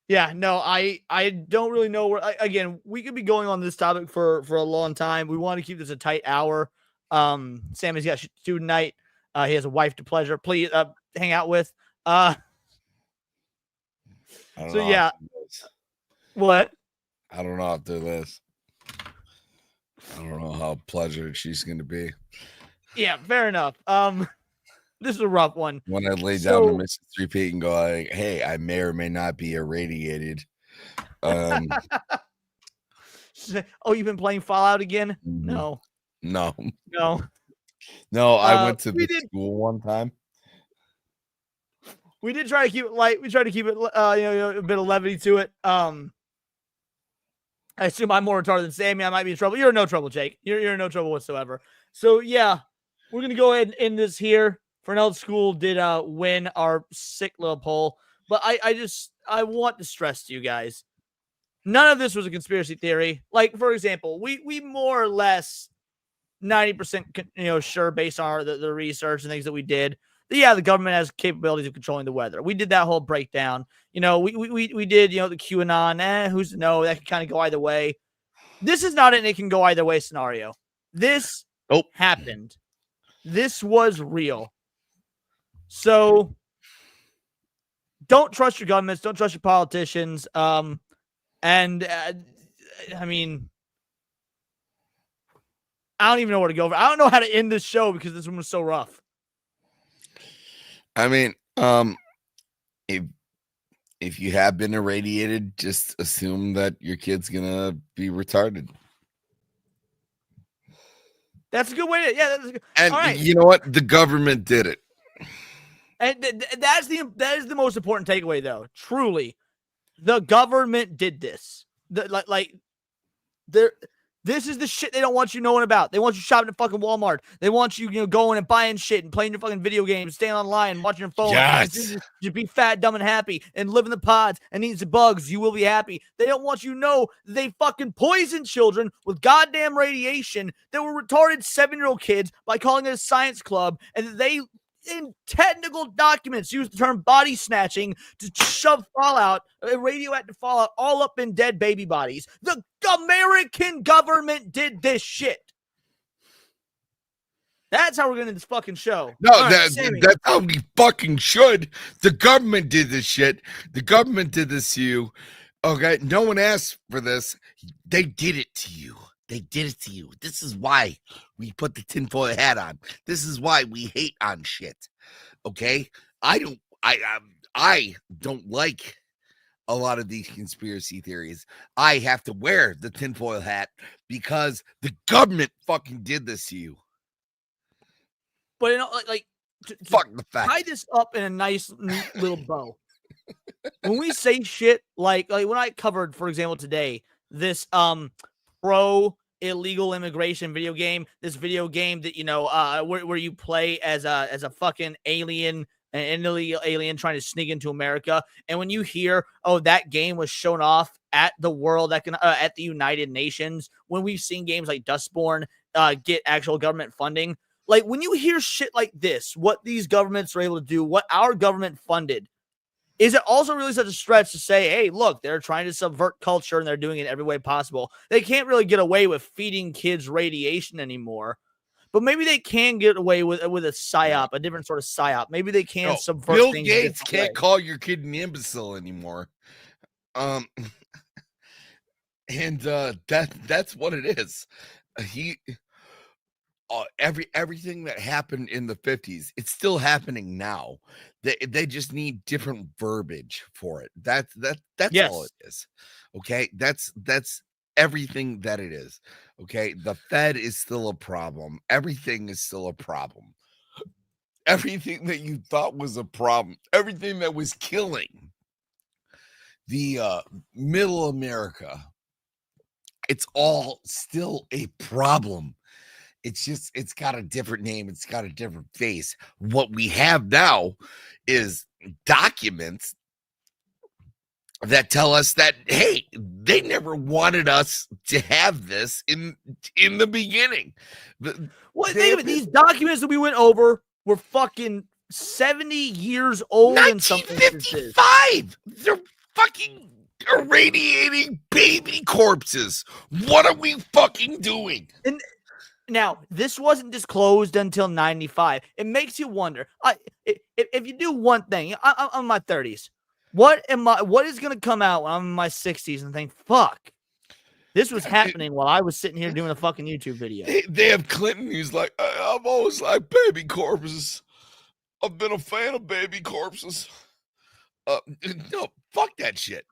Yeah, no, I don't really know where. Again, we could be going on this topic for a long time. We want to keep this a tight hour. Sammy's got student night. He has a wife to pleasure. Please hang out with. So yeah. What? I don't know after this. I don't know how pleasured she's going to be. Yeah, fair enough. This is a rough one. When I lay down to Mrs. 3P and go like, hey, I may or may not be irradiated. Oh, you've been playing Fallout again? No. No. I went to the school one time. We did try to keep it light. We tried to keep it, a bit of levity to it. I assume I'm more retarded than Sammy. I might be in trouble. You're in no trouble, Jake. You're in no trouble whatsoever. So yeah, we're gonna go ahead and end this here. Fernald School did win our sick little poll, but I want to stress to you guys, none of this was a conspiracy theory. Like, for example, we more or less 90% sure based on the research and things that we did. Yeah, the government has capabilities of controlling the weather. We did that whole breakdown. We did, the QAnon, who's to know, that can kind of go either way. This is not an it can go either way scenario. This happened. This was real. So don't trust your governments. Don't trust your politicians. I mean, I don't even know where to go. I don't know how to end this show because this one was so rough. I mean, if you have been irradiated, just assume that your kid's gonna be retarded. That's a good way to, yeah. That's a good, and right. You know what? The government did it. And that is the most important takeaway, though. Truly, the government did this. This is the shit they don't want you knowing about. They want you shopping at fucking Walmart. They want you, going and buying shit and playing your fucking video games, staying online, watching your phone. Yes. Just be fat, dumb, and happy, and live in the pods and eat some bugs. You will be happy. They don't want you to know they fucking poisoned children with goddamn radiation that were retarded 7-year-old kids by calling it a science club, and that they, in technical documents, use the term body snatching to shove fallout, radioactive fallout, all up in dead baby bodies. The American government did this shit. That's how we're going to end this fucking show. No, that's how we fucking should. The government did this shit. The government did this to you. Okay, no one asked for this. They did it to you. They did it to you. This is why we put the tinfoil hat on. This is why we hate on shit. Okay? I don't like a lot of these conspiracy theories. I have to wear the tinfoil hat because the government fucking did this to you. But fuck the fact. Tie this up in a nice neat little bow. When we say shit like when I covered, for example, today, this pro illegal immigration video game. This video game that where you play as a fucking alien, an illegal alien trying to sneak into America. And when you hear, oh, that game was shown off at the at the United Nations, when we've seen games like Dustborn get actual government funding, like when you hear shit like this, what these governments are able to do, what our government funded, is it also really such a stretch to say, hey, look, they're trying to subvert culture and they're doing it every way possible? They can't really get away with feeding kids radiation anymore. But maybe they can get away with a psyop, a different sort of psyop. Maybe they can subvert Bill things. Gates can't call your kid an imbecile anymore. And that's what it is. Everything that happened in the 50s, it's still happening now. They just need different verbiage for it. That's all it is. Okay, that's everything that it is. Okay, the Fed is still a problem. Everything is still a problem. Everything that you thought was a problem, everything that was killing the middle America, it's all still a problem. It's just, it's got a different name. It's got a different face. What we have now is documents that tell us that, hey, they never wanted us to have this in the beginning. Think of it, these documents that we went over were fucking 70 years old in some instances. 1955. They're fucking irradiating baby corpses. What are we fucking doing? And now, this wasn't disclosed until 95. It makes you wonder. If you do one thing, I'm in my 30s. What is going to come out when I'm in my 60s and think, fuck, this was happening while I was sitting here doing a fucking YouTube video? They have Clinton. He's like, I've always liked baby corpses. I've been a fan of baby corpses. No, fuck that shit.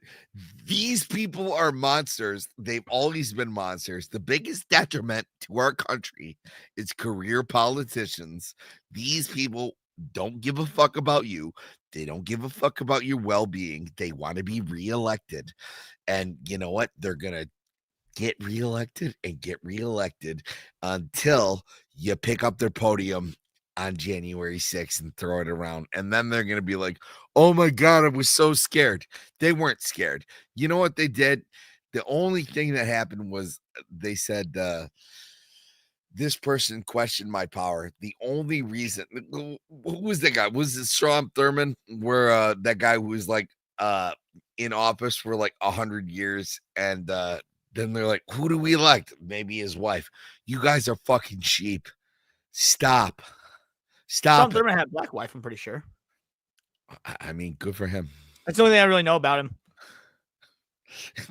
These people are monsters. They've always been monsters. The biggest detriment to our country is career politicians. These people don't give a fuck about you. They don't give a fuck about your well-being. They want to be reelected. And you know what? They're going to get reelected and get reelected until you pick up their podium on January 6th and throw it around. And then they're going to be like, oh my God, I was so scared. They weren't scared. You know what they did? The only thing that happened was they said, this person questioned my power. The only reason, who was that guy? Was it Strom Thurmond? Where that guy who was like in office for like 100 years. And then they're like, who do we elect? Maybe his wife. You guys are fucking sheep. Stop. Strom Thurmond had a black wife, I'm pretty sure. I mean, good for him. That's the only thing I really know about him.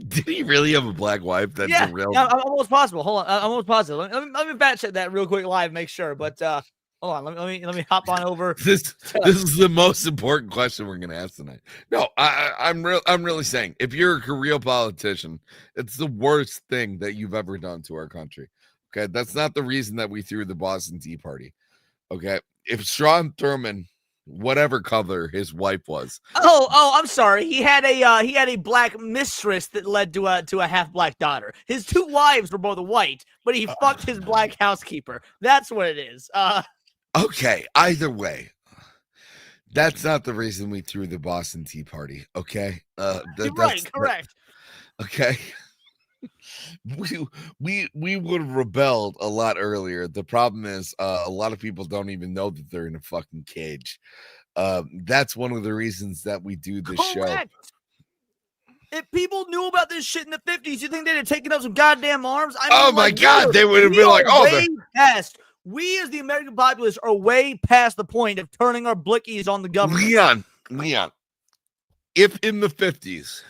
Did he really have a black wife? That's yeah, a real. I'm almost possible. Hold on, I'm almost positive. Let me batch check that real quick live, make sure. But hold on, let me hop on over. This is the most important question we're gonna ask tonight. No, I'm really saying, if you're a career politician, it's the worst thing that you've ever done to our country. Okay, that's not the reason that we threw the Boston Tea Party. Okay, if Strom Thurmond, whatever color his wife was. Oh, I'm sorry. He had a black mistress that led to a half black daughter. His two wives were both white, but he fucked his black housekeeper. That's what it is. Okay, either way, that's not the reason we threw the Boston Tea Party. Okay, right, correct. Okay. We would have rebelled a lot earlier. The problem is a lot of people don't even know that they're in a fucking cage. That's one of the reasons that we do this show. If people knew about this shit in the 50s, you think they'd have taken up some goddamn arms? Oh my God, they would have been like, oh, we as the American populace are way past the point of turning our blickies on the government. Leon, if in the 50s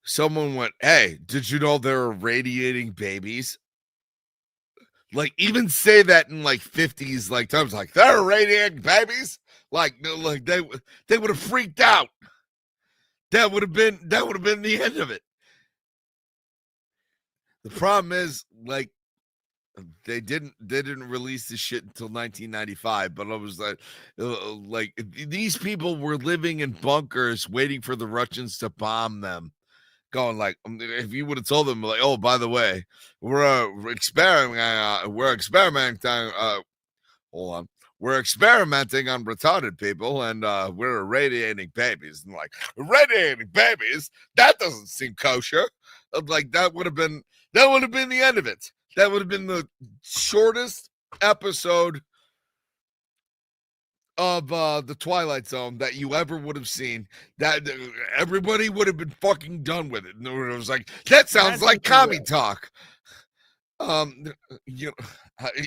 someone went, hey, did you know they're irradiating babies? Like, even say that in like 50s, like terms, like they're irradiating babies. Like they would have freaked out. That would have been the end of it. The problem is, like, they didn't release the shit until 1995. But I was like these people were living in bunkers waiting for the Russians to bomb them. going like, if you would have told them like, oh, by the way, we're experimenting. Hold on. We're experimenting on retarded people, and we're irradiating babies. And like, irradiating babies? That doesn't seem kosher. Like that would have been the end of it. That would have been the shortest episode of the Twilight Zone that you ever would have seen. That everybody would have been fucking done with it. And it was like, that sounds like commie talk. You know,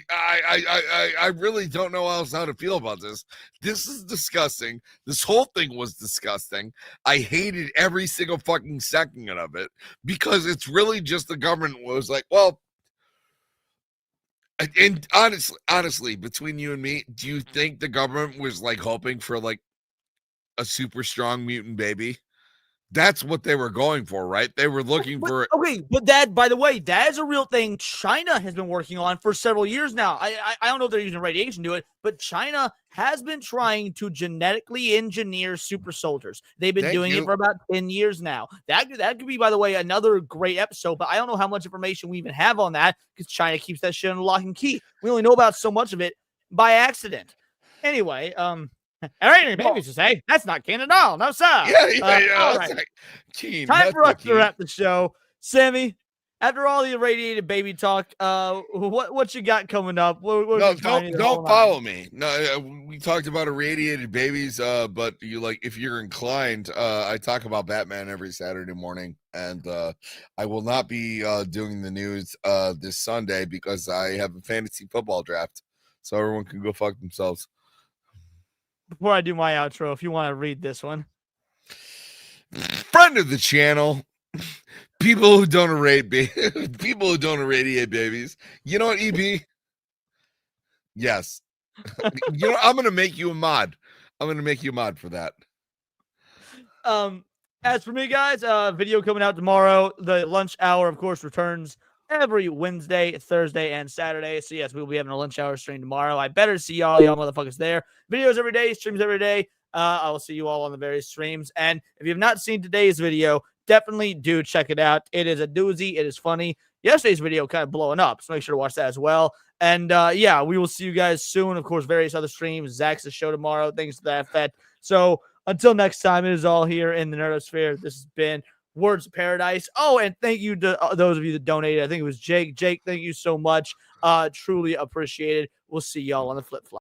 I really don't know else how to feel about this. This is disgusting. This whole thing was disgusting. I hated every single fucking second of it because it's really just the government was like, well, and honestly, between you and me, do you think the government was like hoping for like a super strong mutant baby? That's what they were going for, right? They were looking for. Okay, but that, by the way, that is a real thing China has been working on for several years now. I don't know if they're using radiation to do it, but China has been trying to genetically engineer super soldiers. They've been doing it for about 10 years now. That could be, by the way, another great episode, but I don't know how much information we even have on that because China keeps that shit under lock and key. We only know about so much of it by accident. Anyway, all right, babies to say that's not Canada at all. No, sir. Yeah. All right. Time for us to wrap the show. Sammy, after all the irradiated baby talk, what you got coming up? Don't follow me. No, we talked about irradiated babies, but if you're inclined, I talk about Batman every Saturday morning, and I will not be doing the news this Sunday because I have a fantasy football draft, so everyone can go fuck themselves. Before I do my outro, if you want to read this one. Friend of the channel, people who don't irradiate babies. You know what, EB? Yes. You know, I'm going to make you a mod. I'm going to make you a mod for that. As for me, guys, video coming out tomorrow. The lunch hour, of course, returns every Wednesday, Thursday, and Saturday. So, yes, we'll be having a lunch hour stream tomorrow. I better see y'all motherfuckers there. Videos every day, streams every day. I will see you all on the various streams. And if you have not seen today's video, definitely do check it out. It is a doozy. It is funny. Yesterday's video kind of blowing up, so make sure to watch that as well. And, yeah, we will see you guys soon. Of course, various other streams. Zach's show tomorrow, things to that effect. So, until next time, it is all here in the Nerdosphere. This has been Words of Paradise. Oh, and thank you to those of you that donated. I think it was Jake. Jake, thank you so much. Truly appreciated. We'll see y'all on the flip flop.